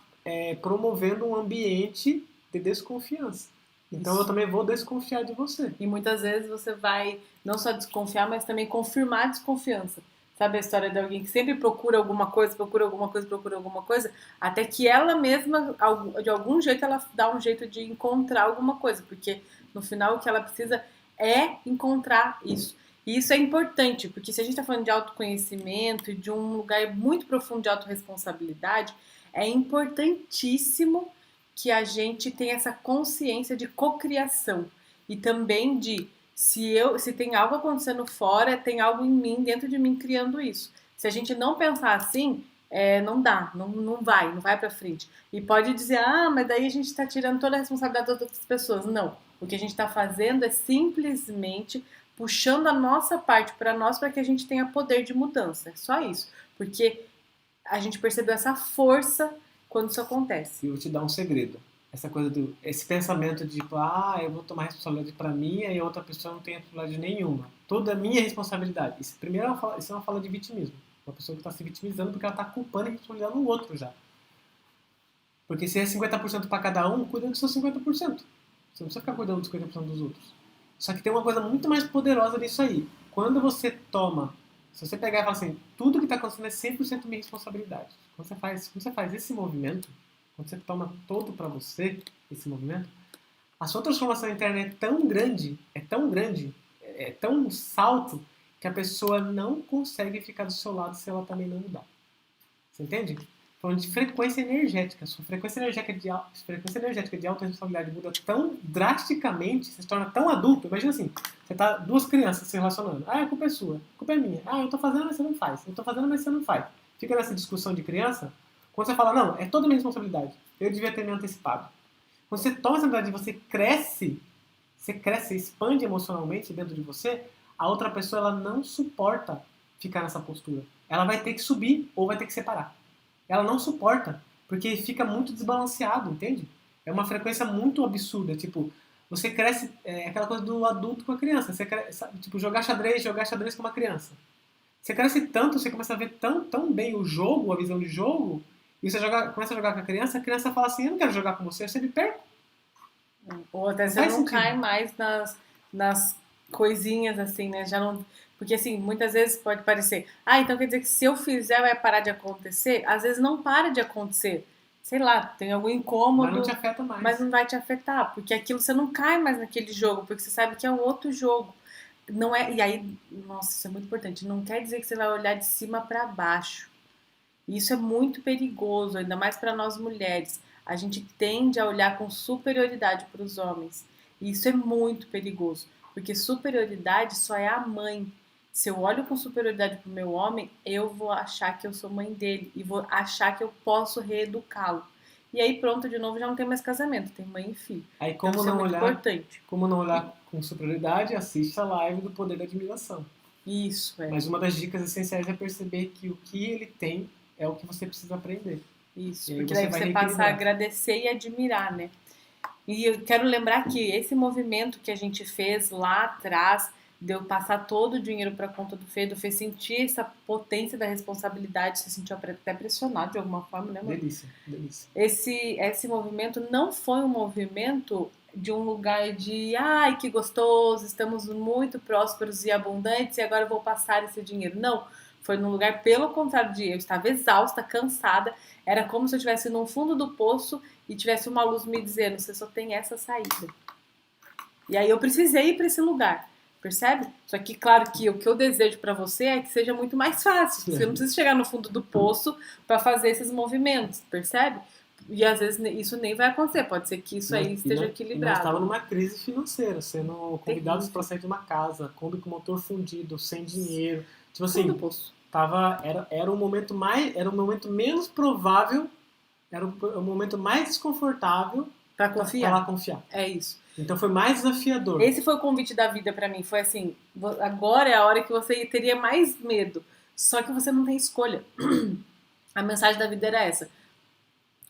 promovendo um ambiente de desconfiança. Então eu também vou desconfiar de você. e muitas vezes você vai não só desconfiar, mas também confirmar a desconfiança. Sabe a história de alguém que sempre procura alguma coisa, procura alguma coisa, procura alguma coisa, até que ela mesma, de algum jeito, ela dá um jeito de encontrar alguma coisa, porque no final o que ela precisa é encontrar isso. E isso é importante, porque se a gente está falando de autoconhecimento e de um lugar muito profundo de autorresponsabilidade, é importantíssimo que a gente tenha essa consciência de cocriação e também de se tem algo acontecendo fora, tem algo em mim, dentro de mim, criando isso. Se a gente não pensar assim, não dá, não vai pra frente. E pode dizer, mas daí a gente está tirando toda a responsabilidade das outras pessoas. Não. O que a gente está fazendo é simplesmente puxando a nossa parte para nós para que a gente tenha poder de mudança. É só isso. Porque a gente percebeu essa força quando isso acontece. E eu vou te dar um segredo. Esse pensamento de tipo, eu vou tomar responsabilidade para mim e a outra pessoa não tem responsabilidade nenhuma. Tudo é minha responsabilidade. Isso é uma fala de vitimismo. Uma pessoa que está se vitimizando porque ela está culpando e responsabilizando o outro já. Porque se é 50% para cada um, cuida dos seus 50%. Você não precisa ficar cuidando dos 50% dos outros. Só que tem uma coisa muito mais poderosa nisso aí. Quando você toma, se você pegar e falar assim, tudo que está acontecendo é 100% minha responsabilidade. Quando você faz esse movimento, quando você toma todo para você, esse movimento, a sua transformação interna é tão grande, é tão um salto, que a pessoa não consegue ficar do seu lado se ela também não mudar. Você entende? Falando de frequência energética. Sua frequência energética de alta responsabilidade muda tão drasticamente, você se torna tão adulto. Imagina assim, você tá duas crianças se relacionando. Ah, a culpa é sua, a culpa é minha. Ah, eu tô fazendo, mas você não faz. Eu tô fazendo, mas você não faz. Fica nessa discussão de criança, quando você fala, não, é toda minha responsabilidade. Eu devia ter me antecipado. Quando você toma essa responsabilidade, você cresce, você expande emocionalmente dentro de você, a outra pessoa ela não suporta ficar nessa postura. Ela vai ter que subir ou vai ter que separar. Ela não suporta, porque fica muito desbalanceado, entende? É uma frequência muito absurda. Tipo, você cresce, é aquela coisa do adulto com a criança. Você cresce, tipo, jogar xadrez com uma criança. Você cresce tanto, você começa a ver tão bem o jogo, a visão de jogo, e você começa a jogar com a criança fala assim, eu não quero jogar com você, eu sempre perco. Ou até você não cai mais nas coisinhas, assim, né? Já não... Porque, assim, muitas vezes pode parecer, então quer dizer que se eu fizer vai parar de acontecer? Às vezes não para de acontecer. Sei lá, tem algum incômodo. Mas não te afeta mais. Mas não vai te afetar, porque aquilo você não cai mais naquele jogo, porque você sabe que é um outro jogo. Não é, e aí, nossa, isso é muito importante. Não quer dizer que você vai olhar de cima para baixo. Isso é muito perigoso, ainda mais para nós mulheres. A gente tende a olhar com superioridade para os homens. E isso é muito perigoso, porque superioridade só é a mãe. Se eu olho com superioridade para o meu homem, eu vou achar que eu sou mãe dele e vou achar que eu posso reeducá-lo. E aí pronto, de novo, já não tem mais casamento, tem mãe e filho. Aí como então, não isso é muito importante. Como não olhar com superioridade, assiste a live do Poder da Admiração. Isso, é. Mas uma das dicas essenciais é perceber que o que ele tem é o que você precisa aprender. Isso, porque daí você passa a agradecer e admirar, né? E eu quero lembrar que esse movimento que a gente fez lá atrás, de eu passar todo o dinheiro para a conta do Fê sentir essa potência da responsabilidade, se sentiu até pressionado de alguma forma, né, mano? Delícia, delícia. Esse movimento não foi um movimento de um lugar de ai, que gostoso, estamos muito prósperos e abundantes e agora eu vou passar esse dinheiro. Não, foi num lugar pelo contrário de eu estava exausta, cansada, era como se eu estivesse no fundo do poço e tivesse uma luz me dizendo, você só tem essa saída. E aí eu precisei ir para esse lugar. Percebe? Só que, claro, que o que eu desejo para você é que seja muito mais fácil. Você não precisa chegar no fundo do poço para fazer esses movimentos, percebe? E às vezes isso nem vai acontecer. Pode ser que isso aí esteja equilibrado. Nós estávamos numa crise financeira, sendo convidados para sair de uma casa, Kombi com motor fundido, sem dinheiro. Tipo assim, era o momento menos provável, era o momento mais desconfortável para confiar. É isso. Então foi mais desafiador. Esse foi o convite da vida pra mim. Foi assim, agora é a hora que você teria mais medo. Só que você não tem escolha. A mensagem da vida era essa.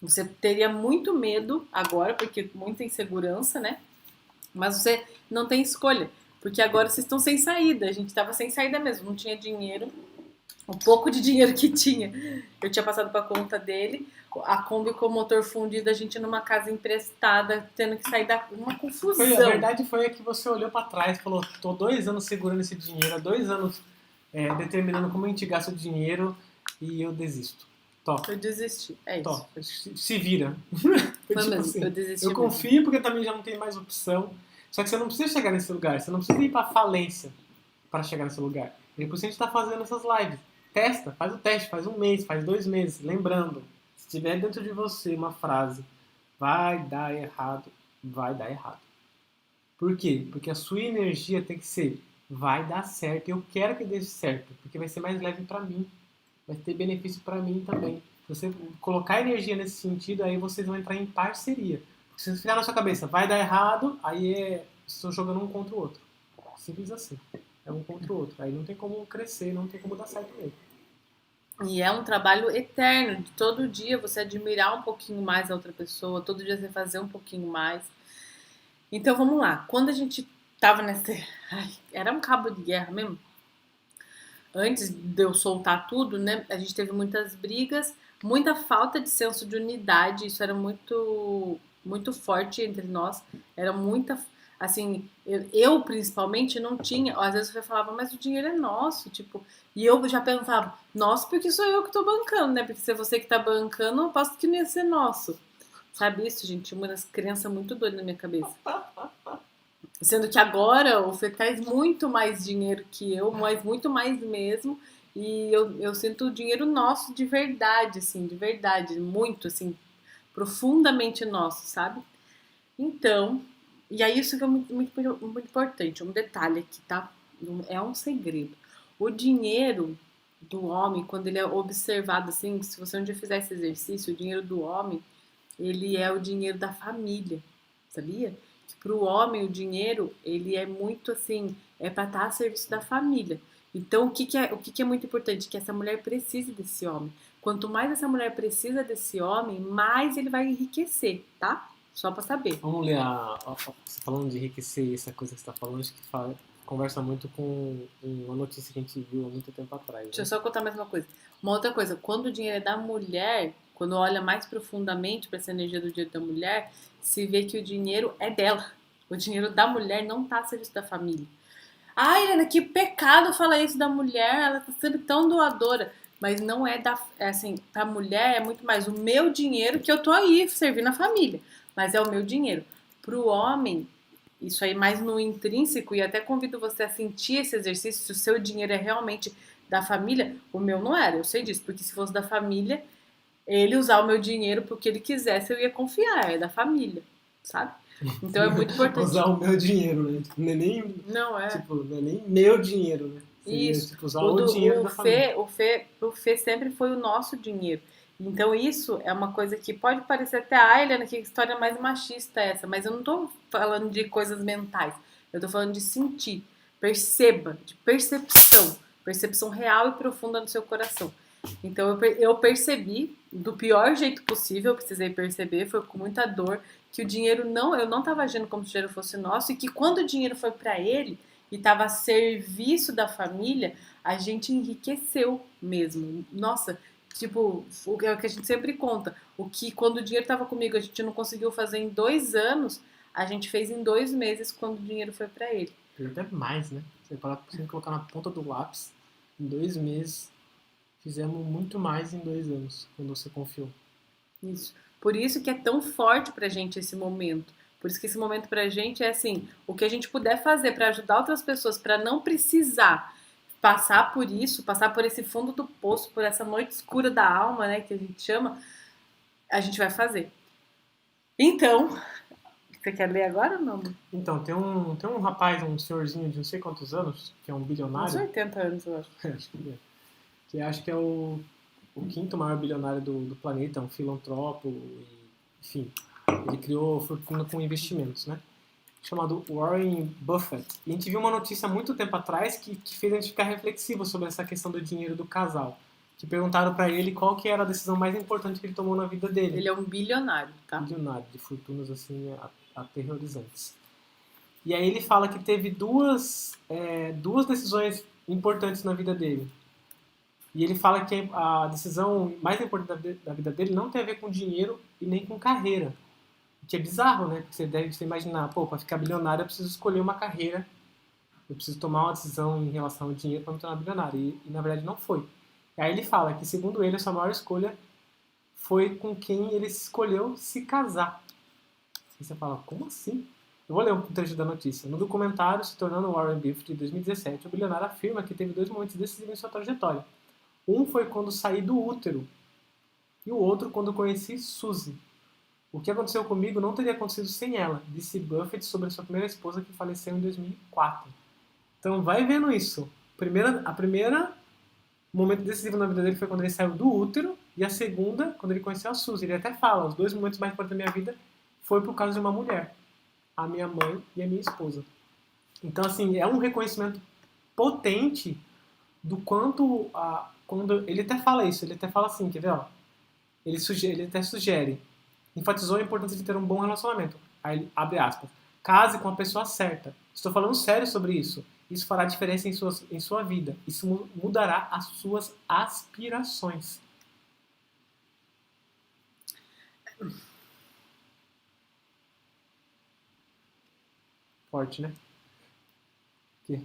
Você teria muito medo agora, porque muita insegurança, né? Mas você não tem escolha. Porque agora vocês estão sem saída. A gente tava sem saída mesmo. Não tinha dinheiro. O pouco de dinheiro que tinha, eu tinha passado pra conta dele. A Kombi com o motor fundido, a gente numa casa emprestada, tendo que sair uma confusão. A verdade foi que você olhou pra trás e falou, tô 2 anos segurando esse dinheiro, há 2 anos determinando como a gente gasta o dinheiro e eu desisto. Top. Eu desisti, é isso. Top. Se vira. Foi tipo mesmo, assim, eu desisti. Eu confio porque também já não tem mais opção. Só que você não precisa chegar nesse lugar, você não precisa ir pra falência para chegar nesse lugar. E por isso a gente tá fazendo essas lives. Testa, faz o teste, faz 1 mês, faz 2 meses. Lembrando, se tiver dentro de você uma frase, vai dar errado, vai dar errado. Por quê? Porque a sua energia tem que ser, vai dar certo, eu quero que dê certo, porque vai ser mais leve pra mim, vai ter benefício pra mim também. Se você colocar energia nesse sentido, aí vocês vão entrar em parceria. Porque se você ficar na sua cabeça, vai dar errado, aí estou jogando um contra o outro. Simples assim. É um contra o outro. Aí não tem como crescer, não tem como dar certo mesmo. E é um trabalho eterno, de todo dia você admirar um pouquinho mais a outra pessoa, todo dia você fazer um pouquinho mais. Então vamos lá, quando a gente tava era um cabo de guerra mesmo. Antes de eu soltar tudo, né, a gente teve muitas brigas, muita falta de senso de unidade, isso era muito, muito forte entre nós, era muita... Assim, eu principalmente não tinha, às vezes eu falava, mas o dinheiro é nosso, tipo, e eu já pensava, nosso porque sou eu que tô bancando, né, porque se é você que tá bancando, eu aposto que não ia ser nosso. Sabe isso, gente? Uma das crianças muito doida na minha cabeça. Sendo que agora o Fê traz muito mais dinheiro que eu, mas muito mais mesmo. E eu sinto o dinheiro nosso de verdade, assim, de verdade. Muito, assim, profundamente nosso, sabe? Então, e aí isso que é muito importante. Um detalhe aqui, tá? É um segredo. O dinheiro do homem, quando ele é observado assim, se você um dia fizer esse exercício, o dinheiro do homem, ele é o dinheiro da família, sabia? Que para o homem o dinheiro, ele é muito assim, é para estar a serviço da família. Então, o que é muito importante? Que essa mulher precise desse homem. Quanto mais essa mulher precisa desse homem, mais ele vai enriquecer, tá? Só para saber. Vamos ler você falando de enriquecer, essa coisa que você está falando, acho que conversa muito com uma notícia que a gente viu há muito tempo atrás. Deixa eu Né? só contar mais uma coisa. Uma outra coisa, quando o dinheiro é da mulher, quando olha mais profundamente para essa energia do dinheiro da mulher, se vê que o dinheiro é dela. O dinheiro da mulher não está a serviço da família. Ai, Helena, que pecado falar isso da mulher, ela está sendo tão doadora. Mas não é da. É assim, pra mulher é muito mais o meu dinheiro que eu tô aí servindo a família. Mas é o meu dinheiro. Pro homem, isso aí mais no intrínseco, e até convido você a sentir esse exercício, se o seu dinheiro é realmente da família, o meu não era, eu sei disso, porque se fosse da família, ele usar o meu dinheiro porque ele quisesse, eu ia confiar, é da família, sabe? Então é muito importante. Usar o meu dinheiro, né? Tipo, Não é. não é nem meu dinheiro, né? Seria, Isso. tipo, usar o dinheiro da família. O Fê sempre foi o nosso dinheiro. Então isso é uma coisa que pode parecer até, ai, Helena, que história mais machista é essa? Mas eu não tô falando de coisas mentais. Eu tô falando de sentir. Perceba, de percepção. Percepção real e profunda no seu coração. Então eu percebi, do pior jeito possível, eu precisei perceber, foi com muita dor, que o dinheiro não, eu não estava agindo como se o dinheiro fosse nosso, e que quando o dinheiro foi para ele e estava a serviço da família, a gente enriqueceu mesmo. Nossa, tipo, é o que a gente sempre conta. O que quando o dinheiro estava comigo a gente não conseguiu fazer em 2 anos, a gente fez em 2 meses quando o dinheiro foi para ele. E até mais, né? Você pode colocar na ponta do lápis, em 2 meses, fizemos muito mais em 2 anos, quando você confiou. Isso. Por isso que é tão forte pra gente esse momento. Por isso que esse momento pra gente é assim, o que a gente puder fazer pra ajudar outras pessoas, pra não precisar passar por isso, passar por esse fundo do poço, por essa noite escura da alma, né, que a gente chama, a gente vai fazer. Então, você quer ler agora ou não? Então, tem um rapaz, um senhorzinho de não sei quantos anos, que é um Uns bilionário, 80 anos, eu acho. acho que é o quinto maior bilionário do planeta, um filantropo, enfim, ele criou fortuna com investimentos, né? Chamado Warren Buffett. E a gente viu uma notícia há muito tempo atrás que fez a gente ficar reflexivo sobre essa questão do dinheiro do casal. Que perguntaram para ele qual que era a decisão mais importante que ele tomou na vida dele. Ele é um bilionário, tá? Bilionário, de fortunas assim aterrorizantes. E aí ele fala que teve duas decisões importantes na vida dele. E ele fala que a decisão mais importante da vida dele não tem a ver com dinheiro e nem com carreira. Que é bizarro, né? Porque você deve imaginar, pô, para ficar bilionário eu preciso escolher uma carreira, eu preciso tomar uma decisão em relação ao dinheiro para me tornar bilionário. E na verdade não foi. E aí ele fala que, segundo ele, a sua maior escolha foi com quem ele escolheu se casar. E você fala, como assim? Eu vou ler um trecho da notícia. No documentário Se Tornando Warren Buffett, de 2017, o bilionário afirma que teve 2 momentos decisivos em sua trajetória. Um foi quando saí do útero e o outro quando conheci Suzy. O que aconteceu comigo não teria acontecido sem ela, disse Buffett sobre sua primeira esposa que faleceu em 2004. Então vai vendo isso. A primeira momento decisivo na vida dele foi quando ele saiu do útero, e a segunda, quando ele conheceu a Suzy. Ele até fala, os 2 momentos mais importantes da minha vida foi por causa de uma mulher, a minha mãe e a minha esposa. Então, assim, é um reconhecimento potente do quanto quando ele até fala isso, ele até fala assim, quer ver, ó? Ele até sugere, enfatizou a importância de ter um bom relacionamento. Aí ele abre aspas. Case com a pessoa certa. Estou falando sério sobre isso. Isso fará diferença em sua vida. Isso mudará as suas aspirações. Forte, né? Que?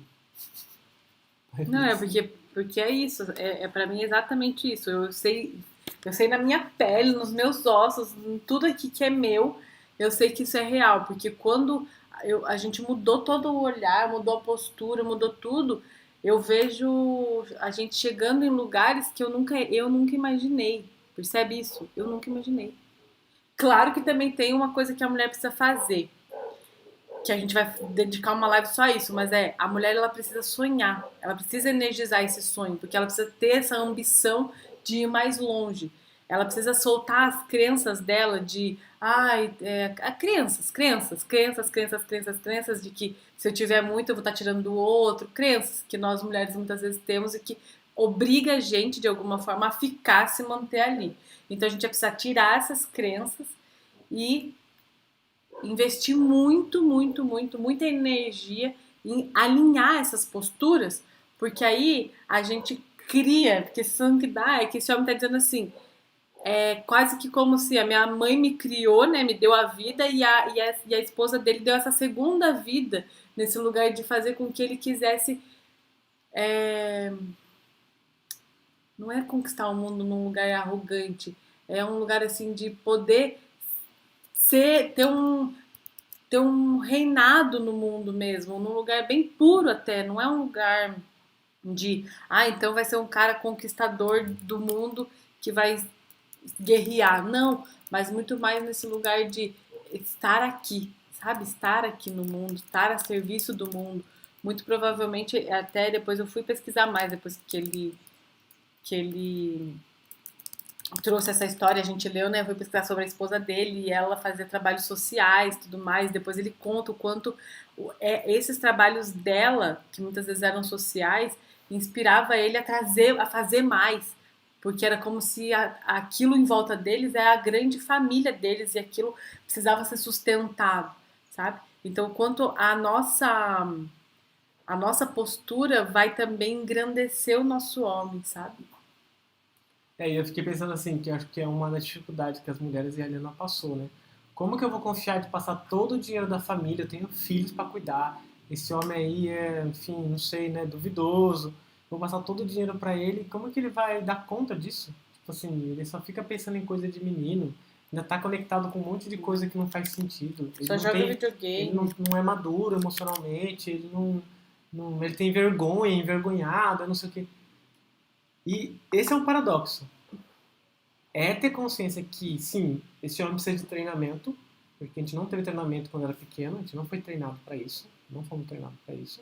Não, é porque é isso. Para mim é exatamente isso. Eu Eu sei na minha pele, nos meus ossos, em tudo aqui que é meu, eu sei que isso é real, porque quando a gente mudou todo o olhar, mudou a postura, mudou tudo, eu vejo a gente chegando em lugares que eu nunca imaginei. Percebe isso? Eu nunca imaginei. Claro que também tem uma coisa que a mulher precisa fazer, que a gente vai dedicar uma live só a isso, mas a mulher ela precisa sonhar, ela precisa energizar esse sonho, porque ela precisa ter essa ambição de ir mais longe. Ela precisa soltar as crenças dela de, crenças de que se eu tiver muito eu vou estar tirando do outro, crenças que nós mulheres muitas vezes temos e que obriga a gente de alguma forma a ficar, se manter ali. Então a gente vai precisar tirar essas crenças e investir muito, muito, muito, muita energia em alinhar essas posturas, porque aí a gente cria, porque a sensação que dá é que esse homem está dizendo assim, é quase que como se a minha mãe me criou, né, me deu a vida e a esposa dele deu essa segunda vida nesse lugar de fazer com que ele quisesse, não é conquistar o mundo num lugar arrogante, é um lugar assim de poder ter um reinado no mundo mesmo, num lugar bem puro até, não é um lugar de, então vai ser um cara conquistador do mundo que vai guerrear, não, mas muito mais nesse lugar de estar aqui, sabe, estar aqui no mundo, estar a serviço do mundo, muito provavelmente, até depois eu fui pesquisar mais, depois que ele trouxe essa história, a gente leu, né? Foi pesquisar sobre a esposa dele e ela fazia trabalhos sociais, tudo mais. Depois ele conta o quanto esses trabalhos dela, que muitas vezes eram sociais, inspirava ele a fazer mais, porque era como se aquilo em volta deles é a grande família deles e aquilo precisava ser sustentado, sabe? Então, quanto a nossa postura vai também engrandecer o nosso homem, sabe? E eu fiquei pensando assim, que acho que é uma das dificuldades que as mulheres e a Helena passou, né? Como que eu vou confiar de passar todo o dinheiro da família? Eu tenho filhos para cuidar. Esse homem aí enfim, não sei, né? Duvidoso. Vou passar todo o dinheiro para ele. Como que ele vai dar conta disso? Tipo assim, ele só fica pensando em coisa de menino. Ainda tá conectado com um monte de coisa que não faz sentido. Ele Só não joga tem, ele videogame. não é maduro emocionalmente. Ele ele tem vergonha, envergonhado, eu não sei o quê. E esse é um paradoxo. É ter consciência que, sim, esse homem precisa de treinamento, porque a gente não teve treinamento quando era pequeno, a gente não foi treinado para isso, não fomos treinados para isso.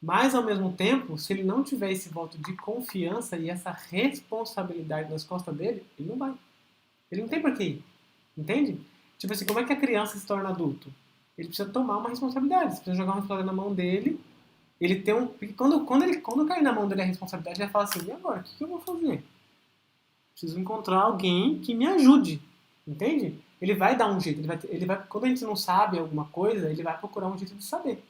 Mas, ao mesmo tempo, se ele não tiver esse voto de confiança e essa responsabilidade nas costas dele, ele não vai. Ele não tem por que ir. Entende? Tipo assim, como é que a criança se torna adulto? Ele precisa tomar uma responsabilidade, você precisa jogar uma responsabilidade na mão dele. Ele tem um. Porque quando cair na mão dele a responsabilidade, ele vai falar assim: e agora? O que eu vou fazer? Preciso encontrar alguém que me ajude. Entende? Ele vai dar um jeito. Quando a gente não sabe alguma coisa, ele vai procurar um jeito de saber.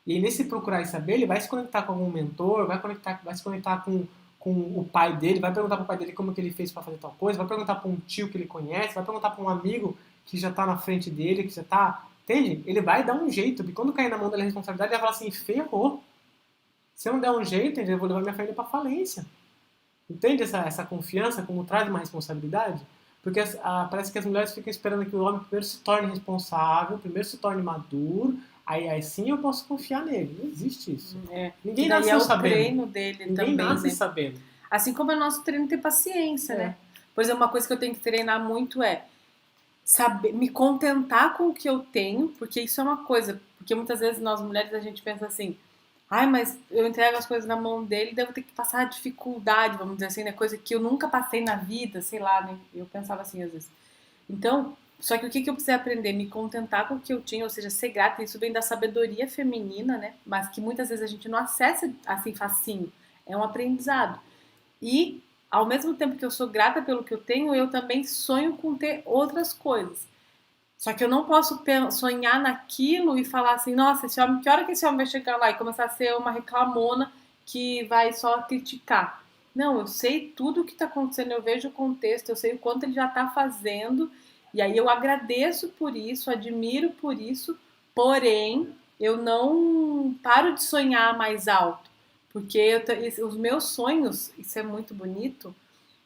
E aí, nesse procurar e saber, ele vai se conectar com algum mentor, vai se conectar com o pai dele, vai perguntar para o pai dele como que ele fez para fazer tal coisa, vai perguntar para um tio que ele conhece, vai perguntar para um amigo que já está na frente dele, que já está. Entende? Ele vai dar um jeito, porque quando cair na mão dele a responsabilidade, ele vai falar assim: ferrou. Se eu não der um jeito, eu vou levar minha família para falência. Entende essa confiança como traz uma responsabilidade? Porque parece que as mulheres ficam esperando que o homem primeiro se torne responsável, primeiro se torne maduro, aí sim eu posso confiar nele. Não existe isso. Ninguém nasceu sabendo. O treino dele Ninguém também, nasce né? sabendo. Assim como é nosso treino ter paciência, né? Por exemplo, uma coisa que eu tenho que treinar muito é saber me contentar com o que eu tenho, porque isso é uma coisa, porque muitas vezes nós mulheres a gente pensa assim, mas eu entrego as coisas na mão dele, devo ter que passar a dificuldade, vamos dizer assim, né? Coisa que eu nunca passei na vida, sei lá, né? Eu pensava assim às vezes. Então, só que o que eu precisei aprender? Me contentar com o que eu tinha, ou seja, ser grata. Isso vem da sabedoria feminina, né? Mas que muitas vezes a gente não acessa assim facinho. É um aprendizado. E, ao mesmo tempo que eu sou grata pelo que eu tenho, eu também sonho com ter outras coisas. Só que eu não posso sonhar naquilo e falar assim, nossa, esse homem, que hora que esse homem vai chegar lá e começar a ser uma reclamona que vai só criticar. Não, eu sei tudo o que está acontecendo, eu vejo o contexto, eu sei o quanto ele já está fazendo, e aí eu agradeço por isso, admiro por isso, porém, eu não paro de sonhar mais alto, porque os meus sonhos, isso é muito bonito,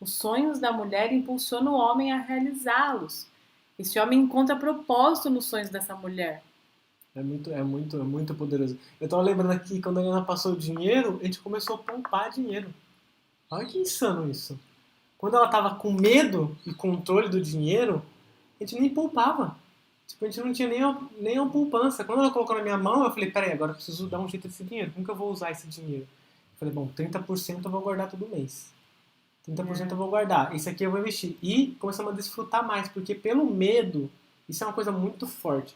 Os sonhos da mulher impulsionam o homem a realizá-los. Esse homem encontra propósito nos sonhos dessa mulher. É muito poderoso. Eu tava lembrando aqui, quando a Ana passou o dinheiro, a gente começou a poupar dinheiro. Olha que insano isso. Quando ela tava com medo e controle do dinheiro, a gente nem poupava. Tipo, a gente não tinha nem uma poupança. Quando ela colocou na minha mão, eu falei, peraí, agora eu preciso dar um jeito desse dinheiro. Como que eu vou usar esse dinheiro? Eu falei, bom, 30% eu vou guardar todo mês. 30% eu vou guardar. Esse aqui eu vou investir. E começamos a desfrutar mais, porque pelo medo, isso é uma coisa muito forte.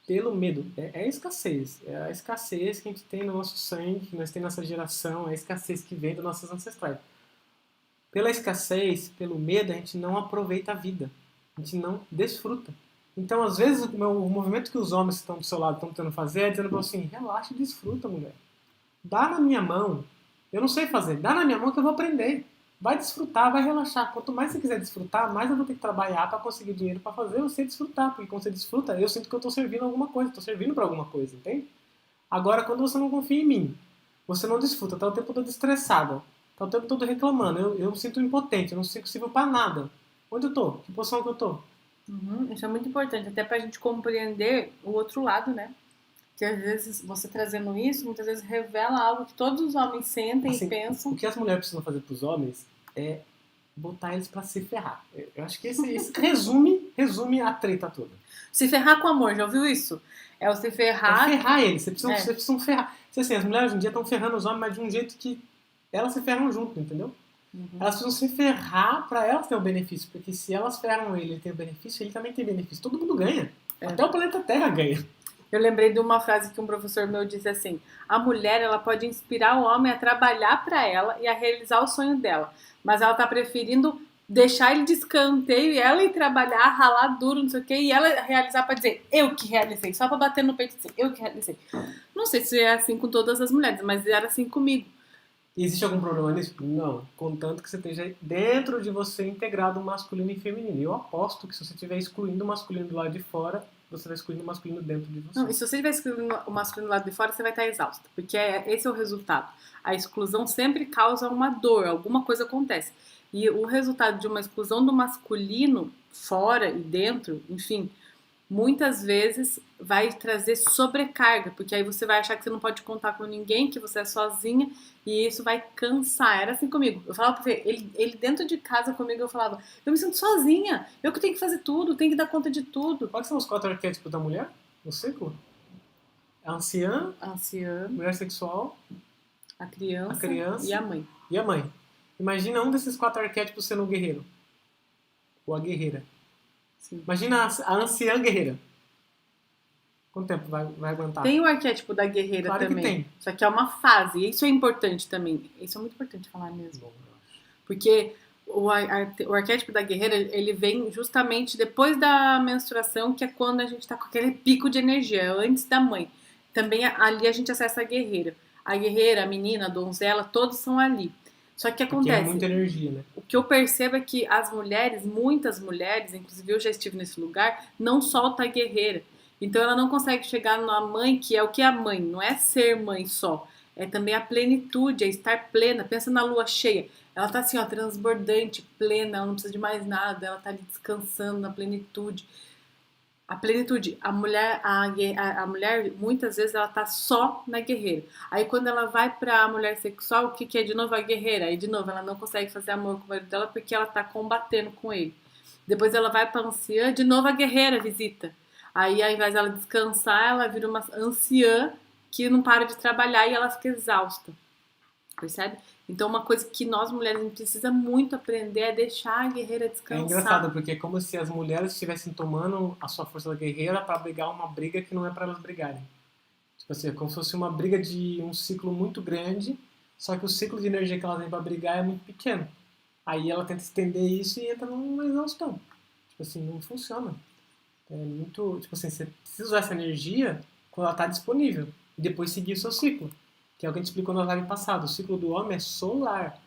Pelo medo, é a escassez. É a escassez que a gente tem no nosso sangue, que nós temos nessa geração, é a escassez que vem dos nossos ancestrais. Pela escassez, pelo medo, a gente não aproveita a vida. A gente não desfruta. Então, às vezes, o movimento que os homens que estão do seu lado estão tentando fazer é dizendo para você assim, relaxa e desfruta, mulher. Dá na minha mão. Eu não sei fazer. Dá na minha mão que eu vou aprender. Vai desfrutar, vai relaxar. Quanto mais você quiser desfrutar, mais eu vou ter que trabalhar para conseguir dinheiro para fazer você desfrutar. Porque quando você desfruta, eu sinto que eu estou servindo alguma coisa. Estou servindo para alguma coisa, entende? Agora, quando você não confia em mim, você não desfruta, está o tempo todo estressada, está o tempo todo reclamando, eu me sinto impotente, eu não sinto possível para nada. Onde eu tô? Que posição que eu tô? Isso é muito importante, até pra gente compreender o outro lado, né? Que às vezes você trazendo isso, muitas vezes revela algo que todos os homens sentem Assim, e pensam. o que as mulheres precisam fazer para os homens é botar eles para se ferrar. Eu acho que esse resume a treta toda. Se ferrar com amor, já ouviu isso? É o se É ferrar. ferrar eles, vocês É. precisam ferrar. Assim, as mulheres hoje em dia estão ferrando os homens, mas de um jeito que elas se ferram junto, entendeu? Elas precisam se ferrar para elas terem o benefício, porque se elas ferram ele e tem o benefício, ele também tem benefício. Todo mundo ganha. Até o planeta Terra ganha. Eu lembrei de uma frase que um professor meu disse assim: a mulher ela pode inspirar o homem a trabalhar para ela e a realizar o sonho dela, mas ela tá preferindo deixar ele de escanteio e ela ir trabalhar, ralar duro, não sei o quê, e ela realizar para dizer eu que realizei, só para bater no peito e dizer eu que realizei. Não sei se é assim com todas as mulheres, mas era assim comigo. E existe algum problema nisso? Não. Contanto que você esteja dentro de você integrado o masculino e feminino. Eu aposto que se você estiver excluindo o masculino do lado de fora, você vai excluindo o masculino dentro de você. Não, e se você estiver excluindo o masculino do lado de fora, você vai estar exausta, porque esse é o resultado. A exclusão sempre causa uma dor, alguma coisa acontece. E o resultado de uma exclusão do masculino fora e dentro, enfim, muitas vezes vai trazer sobrecarga, porque aí você vai achar que você não pode contar com ninguém, que você é sozinha, e isso vai cansar. Era assim comigo. Eu falava pra você, ele dentro de casa comigo, eu falava, eu me sinto sozinha, eu que tenho que fazer tudo, tenho que dar conta de tudo. Quais são os 4 arquétipos da mulher? No ciclo? A anciã, A anciã, mulher sexual, a criança, a criança e a mãe. e a mãe. Imagina um desses 4 arquétipos sendo um guerreiro. Ou a guerreira. Sim. Imagina a anciã guerreira. Quanto tempo vai aguentar? Tem o arquétipo da guerreira Claro que também. tem. Só que é uma fase. E isso é importante também. Isso é muito importante falar mesmo. Porque o arquétipo da guerreira, ele vem justamente depois da menstruação, que é quando a gente tá com aquele pico de energia, antes da mãe. Também ali a gente acessa a guerreira. A guerreira, a menina, a donzela, todos são ali. Só que Porque é acontece, muita energia, né? o que eu percebo é que as mulheres, muitas mulheres, inclusive eu já estive nesse lugar, não solta a guerreira. Então ela não consegue chegar na mãe, que é o que é a mãe, não é ser mãe só. É também a plenitude, é estar plena. Pensa na lua cheia. Ela tá assim, ó, transbordante, plena, ela não precisa de mais nada, ela tá ali descansando na plenitude. A plenitude, a mulher, muitas vezes, ela tá só na guerreira. Aí quando ela vai pra mulher sexual, o que que é de novo a guerreira? Aí de novo, ela não consegue fazer amor com o marido dela porque ela tá combatendo com ele. Depois ela vai pra anciã, de novo a guerreira visita. Aí ao invés dela descansar, ela vira uma anciã que não para de trabalhar e ela fica exausta. Percebe? Então uma coisa que nós mulheres a gente precisa muito aprender é deixar a guerreira É descansar. engraçado, porque é como se as mulheres estivessem tomando a sua força da guerreira para brigar uma briga que não é para elas brigarem. Tipo assim, é como se fosse uma briga de um ciclo muito grande, só que o ciclo de energia que ela tem para brigar é muito pequeno. Aí ela tenta estender isso e entra numa exaustão. Tipo assim, não funciona. É muito. Tipo assim, você precisa usar essa energia quando ela está disponível. E depois seguir o seu ciclo. Que é o que a gente explicou na live passada. O ciclo do homem é solar.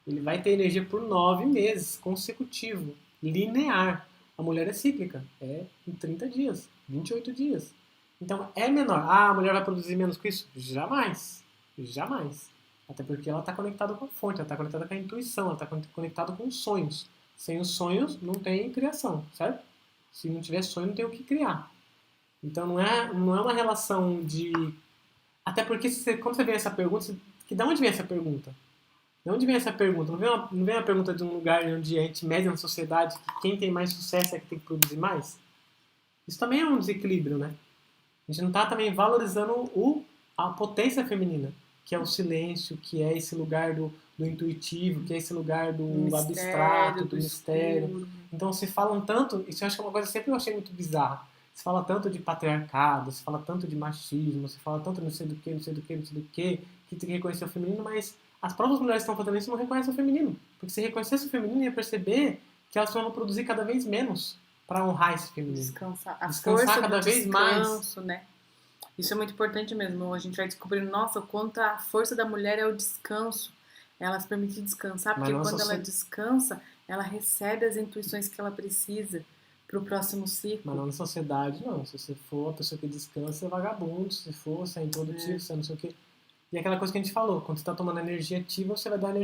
Ele vai ter energia por 9 meses, consecutivo, linear. A mulher é cíclica, é em 30 dias, 28 dias. Então é menor. Ah, a mulher vai produzir menos que isso? Jamais. Jamais. Até porque ela está conectada com a fonte, ela está conectada com a intuição, ela está conectada com os sonhos. Sem os sonhos, não tem criação, certo? Se não tiver sonho, não tem o que criar. Então não é uma relação de... Até porque quando você vê essa pergunta, de onde vem essa pergunta? De onde vem essa pergunta? Não vem uma pergunta de um lugar onde a gente mede na sociedade que quem tem mais sucesso é que tem que produzir mais? Isso também é um desequilíbrio, né? A gente não está também valorizando a potência feminina, que é o silêncio, que é esse lugar do intuitivo, que é esse lugar do Mistério, abstrato, do mistério. escuro. Então se falam tanto, isso eu acho que é uma coisa que sempre eu achei muito bizarra. Se fala tanto de patriarcado, se fala tanto de machismo, se fala tanto não sei do que, não sei do que, não sei do que tem que reconhecer o feminino, mas as próprias mulheres que estão fazendo isso não reconhecem o feminino. Porque se reconhecesse o feminino, ia perceber que elas vão produzir cada vez menos para honrar esse feminino. Descansar. A Descansar força cada do vez mais. descanso, né? Isso é muito importante mesmo. A gente vai descobrindo, nossa, o quanto a força da mulher é o descanso. Ela se permite descansar, porque quando ela descansa, ela recebe as intuições que ela precisa para o próximo ciclo. Mas não na sociedade, não. Se você for a pessoa que descansa, é vagabundo. Se for, você é improdutivo, você é não sei o quê. E aquela coisa que a gente falou, quando você está tomando energia ativa, você vai dar a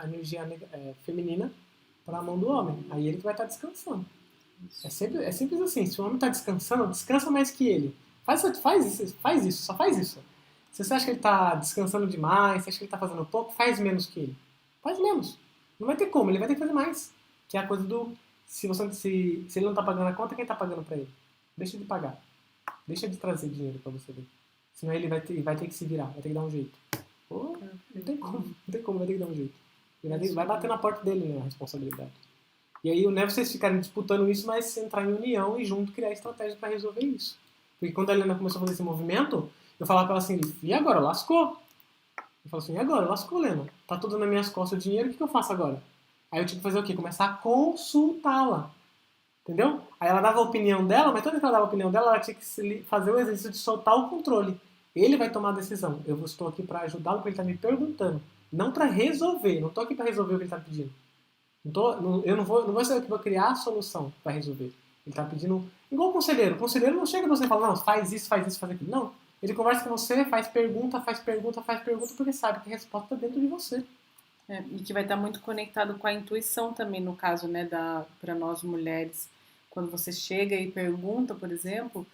energia feminina para a mão do homem. Aí ele que vai estar descansando. É simples assim. Se o homem está descansando, descansa mais que ele. Faz isso, só faz isso. Se você acha que ele está descansando demais, se acha que ele está fazendo pouco, faz menos que ele. Faz menos. Não vai ter como, ele vai ter que fazer mais. Que é a coisa do... Se ele não está pagando a conta, quem está pagando para ele? Deixa de pagar. Deixa de trazer dinheiro para você ver. Senão ele vai ter que se virar, vai ter que dar um jeito. Pô, não tem como, vai ter que dar um jeito. Ele vai bater na porta dele, né, a responsabilidade. E aí não é vocês ficarem disputando isso, mas entrar em união e junto criar estratégia para resolver isso. Porque quando a Helena começou a fazer esse movimento, eu falava pra ela assim, e agora? Lascou. Eu falo assim, e agora? Lascou, Helena. Tá tudo nas minhas costas o dinheiro, o que eu faço agora? Aí eu tive que fazer o quê? Começar a consultá-la. Entendeu? Aí ela dava a opinião dela, mas toda vez que ela dava a opinião dela, ela tinha que fazer o exercício de soltar o controle. Ele vai tomar a decisão. Eu estou aqui para ajudá-lo, porque ele está me perguntando. Não para resolver. Não estou aqui para resolver o que ele está pedindo. Eu não vou ser eu que vou criar a solução para resolver. Ele está pedindo... Igual o conselheiro. O conselheiro não chega e você fala, não, faz isso, faz aquilo. Não. Ele conversa com você, faz pergunta, porque sabe que a resposta está dentro de você. E que vai estar muito conectado com a intuição também, no caso, né, para nós mulheres. Quando você chega e pergunta, por exemplo,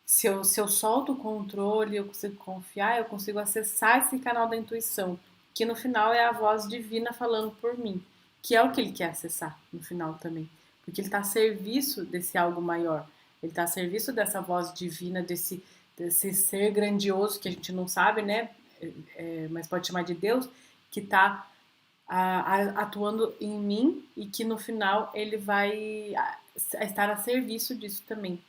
se eu solto o controle, eu consigo confiar, eu consigo acessar esse canal da intuição, que no final é a voz divina falando por mim, que é o que ele quer acessar no final também. Porque ele está a serviço desse algo maior. Ele está a serviço dessa voz divina, desse ser grandioso que a gente não sabe, né? Mas pode chamar de Deus, que está atuando em mim e que no final ele vai estar a serviço disso também.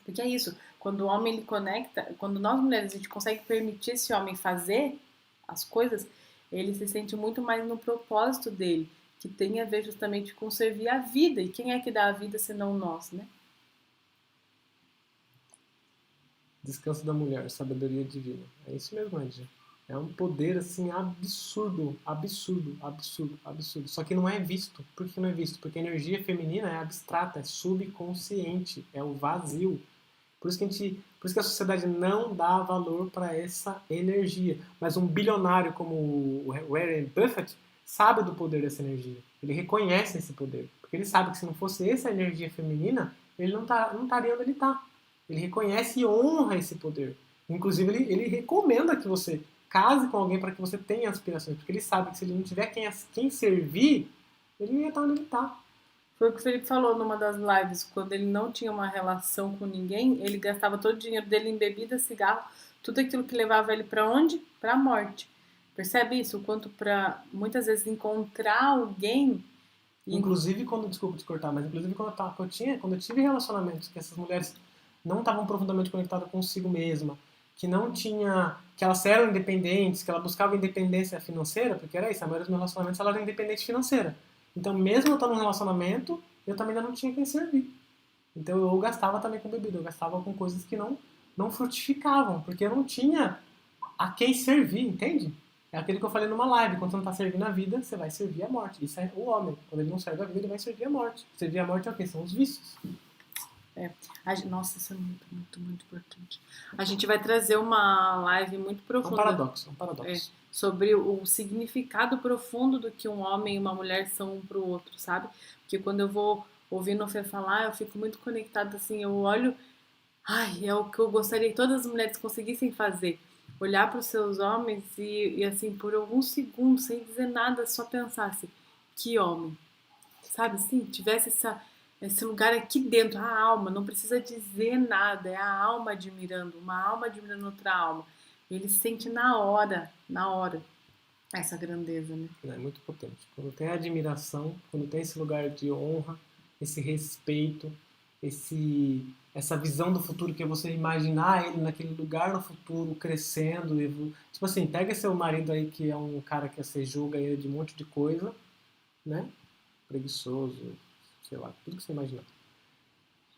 Porque é isso, quando o homem ele conecta, quando nós mulheres a gente consegue permitir esse homem fazer as coisas, ele se sente muito mais no propósito dele, que tem a ver justamente com servir a vida. E quem é que dá a vida senão nós, né? Descanso da mulher, sabedoria divina. É isso mesmo, Andy. É um poder, assim, absurdo. Só que não é visto. Por que não é visto? Porque a energia feminina é abstrata, é subconsciente, é o vazio. Por isso que a sociedade não dá valor para essa energia. Mas um bilionário como o Warren Buffett sabe do poder dessa energia. Ele reconhece esse poder. Porque ele sabe que se não fosse essa energia feminina, ele não estaria onde ele está. Ele reconhece e honra esse poder. Inclusive, ele recomenda que você case com alguém para que você tenha aspirações. Porque ele sabe que se ele não tiver quem servir, ele não ia estar onde ele está. Foi o que o Felipe falou numa das lives. Quando ele não tinha uma relação com ninguém, ele gastava todo o dinheiro dele em bebida, cigarro, tudo aquilo que levava ele para onde? Para a morte. Percebe isso? O quanto para muitas vezes encontrar alguém... Inclusive quando, desculpa te cortar, mas inclusive quando eu tive relacionamentos que essas mulheres não estavam profundamente conectadas consigo mesma, que elas eram independentes, que elas buscavam independência financeira, porque era isso, a maioria dos meus relacionamentos ela era independente financeira. Então, mesmo eu estando num relacionamento, eu também ainda não tinha quem servir. Então, eu gastava também com bebida, eu gastava com coisas que não frutificavam, porque eu não tinha a quem servir, entende? É aquilo que eu falei numa live, quando você não está servindo a vida, você vai servir a morte. Isso é o homem. Quando ele não serve a vida, ele vai servir a morte. Servir a morte é o quê? São os vícios. Nossa, isso é muito, muito, muito importante. A gente vai trazer uma live muito profunda. É um paradoxo. sobre o significado profundo do que um homem e uma mulher são um pro outro, sabe? Porque quando eu vou ouvindo o Fê falar, eu fico muito conectada, assim, eu olho, ai, é o que eu gostaria que todas as mulheres conseguissem fazer. Olhar para os seus homens assim, por alguns segundos, sem dizer nada, só pensar assim, que homem, sabe assim? Tivesse esse lugar aqui dentro, a alma, não precisa dizer nada, é a alma admirando, uma alma admirando outra alma. Ele sente na hora, essa grandeza, né? É muito potente. Quando tem admiração, quando tem esse lugar de honra, esse respeito, essa visão do futuro que é você imaginar ele naquele lugar no futuro, crescendo. Tipo assim, pega seu marido aí que é um cara que você julga ele de um monte de coisa, né? Preguiçoso, sei lá, tudo que você imaginar.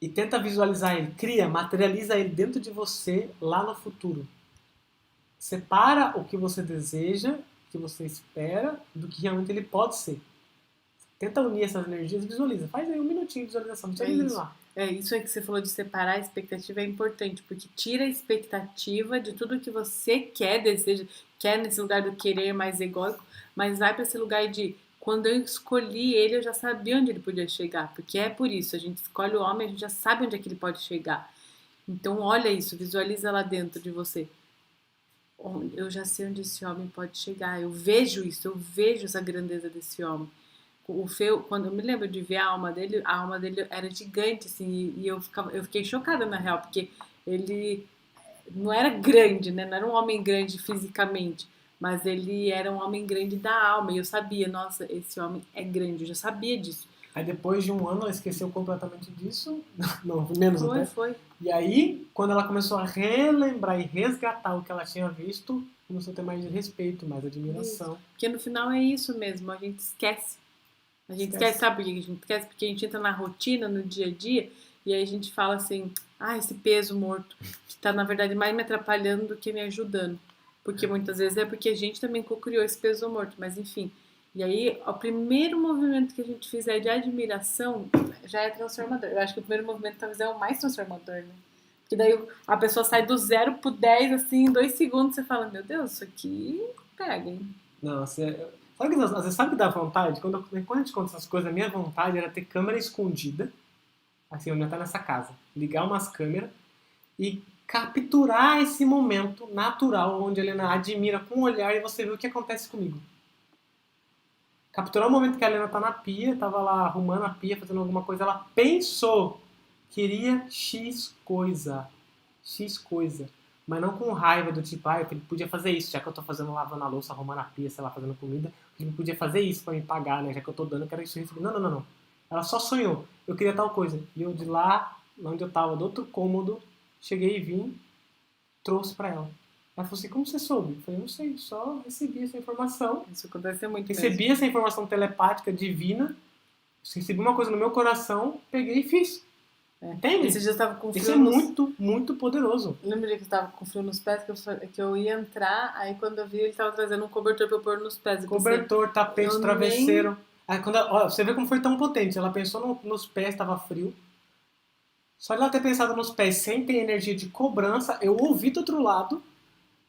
E tenta visualizar ele, cria, materializa ele dentro de você lá no futuro. Separa o que você deseja, o que você espera, do que realmente ele pode ser. Tenta unir essas energias e visualiza. Faz aí um minutinho de visualização, visualiza ele lá. Isso aí que você falou de separar a expectativa é importante, porque tira a expectativa de tudo que você quer, deseja, quer nesse lugar do querer mais egóico, mas vai para esse lugar de quando eu escolhi ele, eu já sabia onde ele podia chegar, porque é por isso, a gente escolhe o homem, a gente já sabe onde é que ele pode chegar. Então olha isso, visualiza lá dentro de você. Eu já sei onde esse homem pode chegar, eu vejo isso, eu vejo essa grandeza desse homem. O Feu, quando eu me lembro de ver a alma dele era gigante, assim, e eu fiquei chocada na real, porque ele não era grande, né? Não era um homem grande fisicamente, mas ele era um homem grande da alma, e eu sabia, nossa, esse homem é grande, eu já sabia disso. Aí depois de um ano ela esqueceu completamente disso, não, menos Foi, até. foi. E aí, quando ela começou a relembrar e resgatar o que ela tinha visto, começou a ter mais respeito, mais admiração. Isso. Porque no final é isso mesmo, a gente esquece. A gente esquece, sabe por que a gente esquece? Porque a gente entra na rotina, no dia a dia, e aí a gente fala assim, esse peso morto, que tá na verdade mais me atrapalhando do que me ajudando. Porque muitas vezes é porque a gente também co-criou esse peso morto, mas enfim. E aí, o primeiro movimento que a gente fizer de admiração já é transformador. Eu acho que o primeiro movimento talvez é o mais transformador, né? Porque daí a pessoa sai do 0 pro 10, assim, em 2 segundos, você fala, meu Deus, isso aqui pega, hein? Não, sabe que às vezes sabe que dá vontade? Quando a gente conta essas coisas, a minha vontade era ter câmera escondida, assim, onde tá nessa casa. Ligar umas câmeras e capturar esse momento natural onde a Helena admira com o olhar e você vê o que acontece comigo. Capturar o momento que a Helena tá na pia, tava lá arrumando a pia, fazendo alguma coisa, ela pensou, queria X coisa. X coisa. Mas não com raiva do tipo, ele podia fazer isso, já que eu tô fazendo, lavando a louça, arrumando a pia, sei lá, fazendo comida, ele podia fazer isso pra me pagar, né? Já que eu tô dando, eu quero isso. Não. Ela só sonhou, eu queria tal coisa. E eu de lá, onde eu tava, do outro cômodo, cheguei e vim, trouxe pra ela. Ela falou assim, como você soube? Eu falei, não sei, só recebi essa informação. Isso acontece muito Recebi mesmo. essa informação telepática divina, recebi uma coisa no meu coração, peguei e fiz. Entende? Esse dia eu tava com frio. Isso é muito, muito poderoso. Lembra que eu tava com frio nos pés, que eu ia entrar, aí quando eu vi ele tava trazendo um cobertor pra eu pôr nos pés. Cobertor, tapete, travesseiro. Aí, você vê como foi tão potente. Ela pensou nos pés, tava frio. Só de ela ter pensado nos pés sem ter energia de cobrança, eu ouvi do outro lado,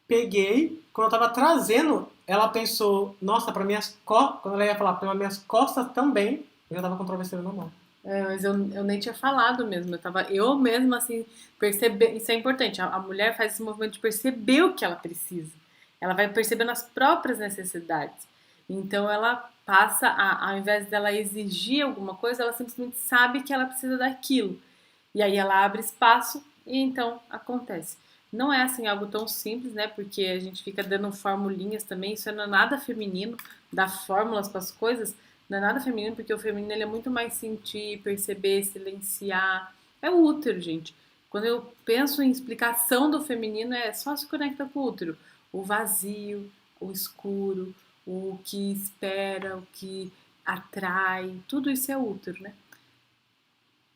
peguei, quando eu tava trazendo, ela pensou, nossa, para minhas costas, quando ela ia falar, para minhas costas também, eu já tava com o travesseiro na mão. Mas eu nem tinha falado mesmo, eu mesma assim, perceber, isso é importante, a mulher faz esse movimento de perceber o que ela precisa, ela vai percebendo as próprias necessidades, então ela passa, ao invés dela exigir alguma coisa, ela simplesmente sabe que ela precisa daquilo, e aí ela abre espaço e então acontece. Não é assim algo tão simples, né? Porque a gente fica dando formulinhas também, isso não é nada feminino, dar fórmulas para as coisas, não é nada feminino, porque o feminino ele é muito mais sentir, perceber, silenciar. É o útero, gente. Quando eu penso em explicação do feminino, é só se conecta com o útero. O vazio, o escuro, o que espera, o que atrai, tudo isso é útero, né?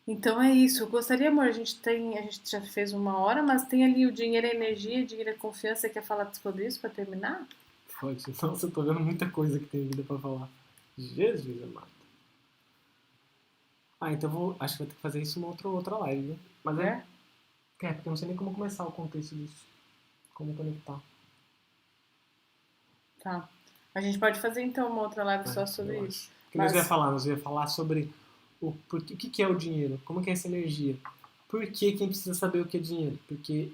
Então é isso. Eu gostaria, amor, a gente já fez 1 hora, mas tem ali o dinheiro é energia, dinheiro é confiança. Você quer falar sobre isso para terminar? Pode. Nossa, eu tô vendo muita coisa que tem vida pra falar. Jesus amado. Então acho que vou ter que fazer isso uma outra live, né? Mas porque eu não sei nem como começar o contexto disso. Como conectar. Tá. A gente pode fazer então uma outra live só Né? sobre Eu isso. acho. O que Mas nós ia falar sobre o que é o dinheiro, como que é essa energia. Por que quem precisa saber o que é dinheiro? Porque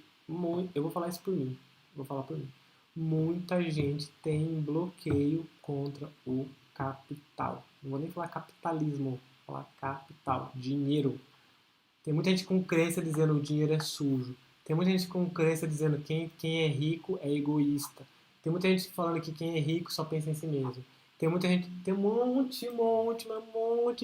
eu vou falar isso por mim. Vou falar por mim. Muita gente tem bloqueio contra o capital. Não vou nem falar capitalismo, vou falar capital, dinheiro. Tem muita gente com crença dizendo que o dinheiro é sujo. Tem muita gente com crença dizendo que quem é rico é egoísta. Tem muita gente falando que quem é rico só pensa em si mesmo. Tem muita gente, tem um monte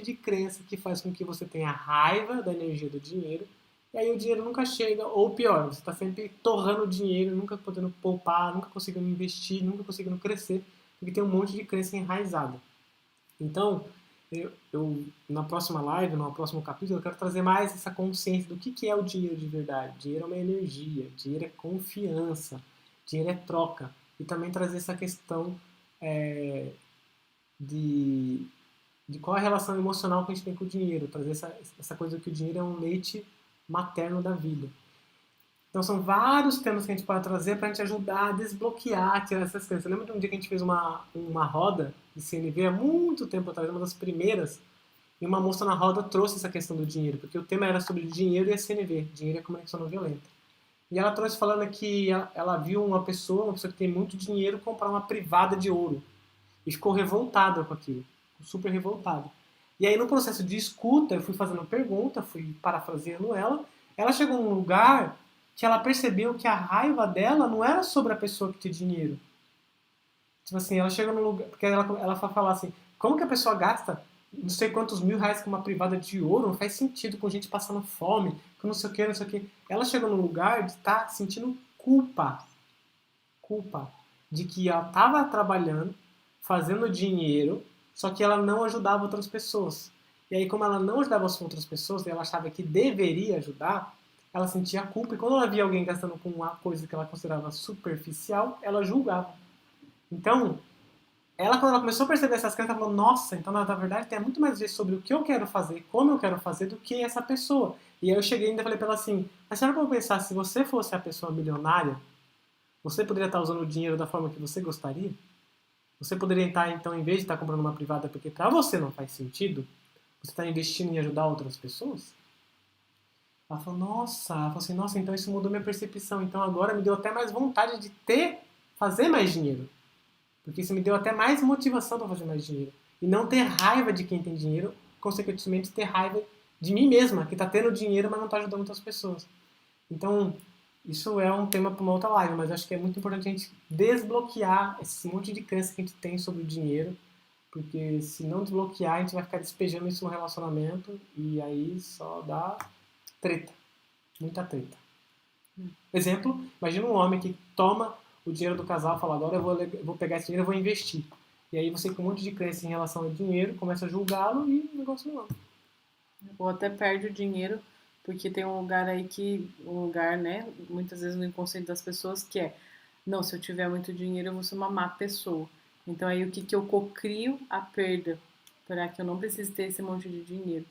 de crença que faz com que você tenha raiva da energia do dinheiro. E aí o dinheiro nunca chega, ou pior, você está sempre torrando dinheiro, nunca podendo poupar, nunca conseguindo investir, nunca conseguindo crescer, porque tem um monte de crença enraizada. Então, na próxima live, no próximo capítulo, eu quero trazer mais essa consciência do que é o dinheiro de verdade. Dinheiro é uma energia, dinheiro é confiança, dinheiro é troca. E também trazer essa questão é, de, de qual é a relação emocional que a gente tem com o dinheiro. Trazer essa coisa que o dinheiro é um leite materno da vida. Então são vários temas que a gente pode trazer para a gente ajudar a desbloquear, tirar essas coisas. Você lembra de um dia que a gente fez uma roda de CNV há muito tempo atrás, uma das primeiras, e uma moça na roda trouxe essa questão do dinheiro, porque o tema era sobre dinheiro e a CNV, dinheiro e a comunicação não violenta. E ela trouxe falando que ela viu uma pessoa que tem muito dinheiro, comprar uma privada de ouro. E ficou revoltada com aquilo, super revoltada. E aí no processo de escuta, eu fui fazendo pergunta, fui parafraseando ela, ela chegou num lugar que ela percebeu que a raiva dela não era sobre a pessoa que tinha dinheiro. Tipo assim, ela chega num lugar, porque ela foi falar assim, como que a pessoa gasta não sei quantos R$ 1.000 com uma privada de ouro, não faz sentido com gente passando fome, com não sei o que, não sei o que. Ela chegou num lugar de estar sentindo culpa de que ela estava trabalhando, fazendo dinheiro, só que ela não ajudava outras pessoas. E aí, como ela não ajudava as outras pessoas, e ela achava que deveria ajudar, ela sentia culpa. E quando ela via alguém gastando com uma coisa que ela considerava superficial, ela julgava. Então, quando ela começou a perceber essas coisas, ela falou, nossa, então na verdade tem muito mais a ver sobre o que eu quero fazer, como eu quero fazer, do que essa pessoa. E aí eu cheguei e ainda falei pra ela assim, mas será que eu vou pensar, se você fosse a pessoa milionária, você poderia estar usando o dinheiro da forma que você gostaria? Você poderia estar, então, em vez de estar comprando uma privada porque para você não faz sentido, você está investindo em ajudar outras pessoas? Ela falou assim, nossa, então isso mudou minha percepção. Então agora me deu até mais vontade de fazer mais dinheiro. Porque isso me deu até mais motivação para fazer mais dinheiro. E não ter raiva de quem tem dinheiro, consequentemente ter raiva de mim mesma, que está tendo dinheiro, mas não está ajudando outras pessoas. Então, isso é um tema para uma outra live, mas acho que é muito importante a gente desbloquear esse monte de crença que a gente tem sobre o dinheiro, porque se não desbloquear, a gente vai ficar despejando isso no relacionamento e aí só dá treta, muita treta. Exemplo, imagina um homem que toma o dinheiro do casal e fala, agora eu vou pegar esse dinheiro e vou investir. E aí você com um monte de crença em relação ao dinheiro, começa a julgá-lo e o negócio não anda. ou até perde o dinheiro, porque tem um lugar aí um lugar, né, muitas vezes no inconsciente das pessoas que é, não, se eu tiver muito dinheiro eu vou ser uma má pessoa. Então aí o que que eu cocrio? A perda, para que eu não precise ter esse monte de dinheiro.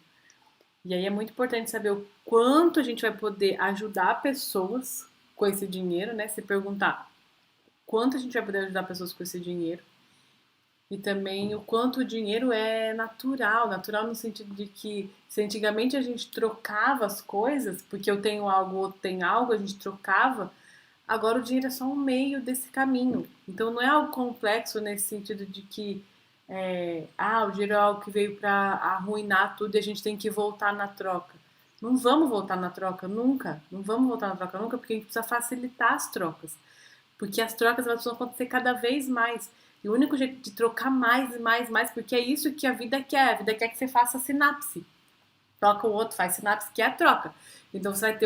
E aí é muito importante saber o quanto a gente vai poder ajudar pessoas com esse dinheiro, né? Se perguntar quanto a gente vai poder ajudar pessoas com esse dinheiro. E também o quanto o dinheiro é natural, natural no sentido de que se antigamente a gente trocava as coisas, porque eu tenho algo, o outro tem algo, a gente trocava, agora o dinheiro é só um meio desse caminho. Então não é algo complexo nesse sentido de que o dinheiro é algo que veio para arruinar tudo e a gente tem que voltar na troca. Não vamos voltar na troca nunca. Não vamos voltar na troca nunca porque a gente precisa facilitar as trocas. Porque as trocas elas precisam acontecer cada vez mais. E o único jeito de trocar mais e mais e mais, porque é isso que a vida quer. A vida quer que você faça sinapse. Troca o outro, faz sinapse, que é a troca. Então você vai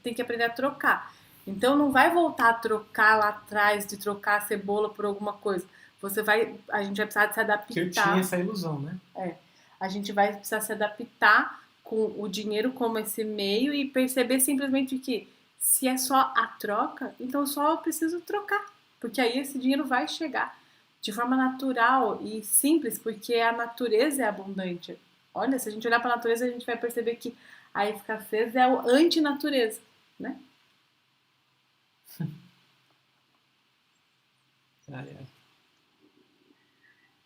tem que aprender a trocar. Então não vai voltar a trocar lá atrás, de trocar a cebola por alguma coisa. A gente vai precisar de se adaptar. Que eu tinha essa ilusão, né? A gente vai precisar se adaptar com o dinheiro como esse meio e perceber simplesmente que se é só a troca, então só eu preciso trocar. Porque aí esse dinheiro vai chegar de forma natural e simples, porque a natureza é abundante. Olha, se a gente olhar para a natureza, a gente vai perceber que a escassez é o antinatureza, né? Ai, ai.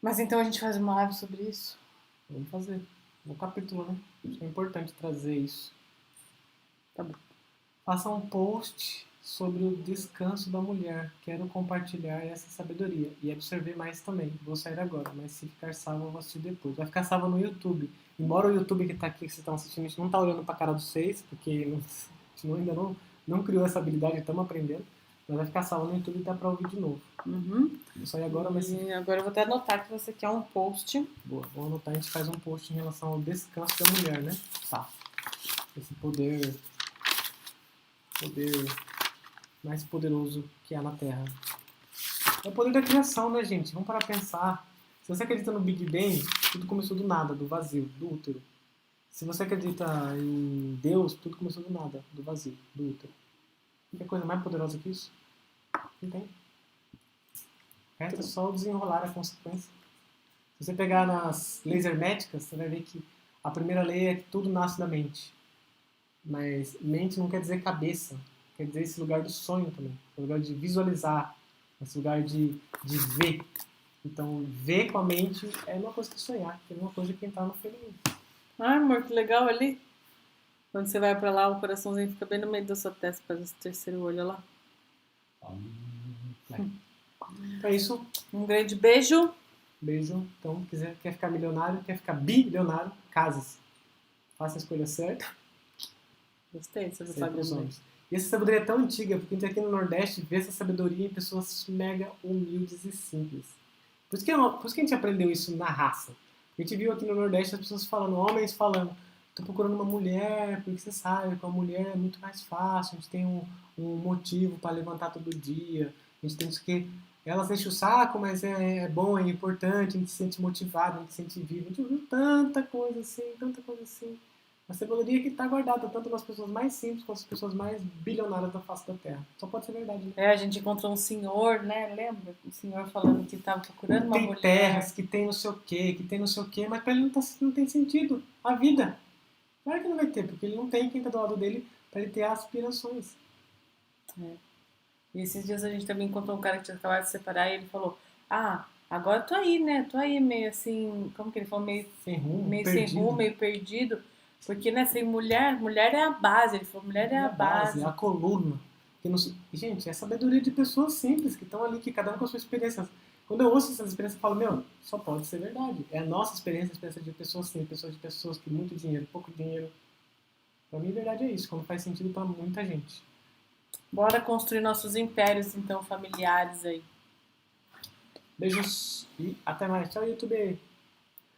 Mas então a gente faz uma live sobre isso? Vamos fazer. Um capítulo, né? Acho que é importante trazer isso. Tá bom. Faça um post sobre o descanso da mulher. Quero compartilhar essa sabedoria. E absorver mais também. Vou sair agora, mas se ficar salvo, eu vou assistir depois. Vai ficar salvo no YouTube. Embora o YouTube que tá aqui, que vocês estão assistindo, a gente não tá olhando pra cara dos seis, porque a gente ainda não criou essa habilidade, estamos aprendendo. Mas vai ficar salvo no YouTube e dá pra ouvir de novo. Uhum. Vou sair agora, mas... E agora eu vou até anotar que você quer um post. Boa, vamos anotar, a gente faz um post em relação ao descanso da mulher, né? Tá. Esse poder mais poderoso que há na Terra. É o poder da criação, né, gente? Vamos parar pra pensar. Se você acredita no Big Bang, tudo começou do nada, do vazio, do útero. Se você acredita em Deus, tudo começou do nada, do vazio, do útero. Não tem coisa mais poderosa que isso? Não tem. Resta só desenrolar a consequência. Se você pegar nas leis herméticas, você vai ver que a primeira lei é que tudo nasce da mente. Mas mente não quer dizer cabeça. Quer dizer esse lugar do sonho também. Esse lugar de visualizar. Esse lugar de ver. Então, ver com a mente é uma coisa que sonhar. É uma coisa que entrar no feminino. Ah, amor, que legal ali. Quando você vai pra lá, o coraçãozinho fica bem no meio da sua testa, faz esse terceiro olho lá. Então é isso. Um grande beijo. Beijo. Então, quer ficar milionário, quer ficar bilionário, case-se. Faça a escolha certa. Gostei dessa Sempre sabedoria. os homens. E essa sabedoria é tão antiga, porque a gente aqui no Nordeste vê essa sabedoria em pessoas mega humildes e simples. Por isso que a gente aprendeu isso na raça. A gente viu aqui no Nordeste as pessoas falando, homens falando, tô procurando uma mulher, porque você sabe que uma mulher é muito mais fácil, a gente tem um motivo para levantar todo dia, a gente tem isso que... Elas enchem o saco, mas é bom, é importante, a gente se sente motivado, a gente se sente vivo. A gente ouviu tanta coisa assim. A sabedoria que está guardada tanto nas pessoas mais simples quanto nas pessoas mais bilionárias da face da Terra. Só pode ser verdade, né? É, a gente encontrou um senhor, né? Lembra? Um senhor falando que tava procurando uma Tem mulher. terras, que tem não sei o quê, mas para ele não tem sentido. A vida. Claro que não vai ter, porque ele não tem quem está do lado dele para ele ter aspirações. E esses dias a gente também encontrou um cara que tinha acabado de se separar e ele falou: Ah, agora eu tô aí, né? Tô aí meio assim, como que ele falou? Meio Sem rumo, sem perdido. rumo, meio perdido. Porque, né, sem mulher é a base. Ele falou: mulher é a base. A coluna. Que não... Gente, é sabedoria de pessoas simples que estão ali, que cada um com a sua experiência. Quando eu ouço essas experiências, eu falo, meu, só pode ser verdade. É a nossa experiência, a experiência de pessoas simples, de pessoas que muito dinheiro, pouco dinheiro. Pra mim, a verdade é isso, quando faz sentido pra muita gente. Bora construir nossos impérios, então, familiares aí. Beijos e até mais. Tchau, YouTube!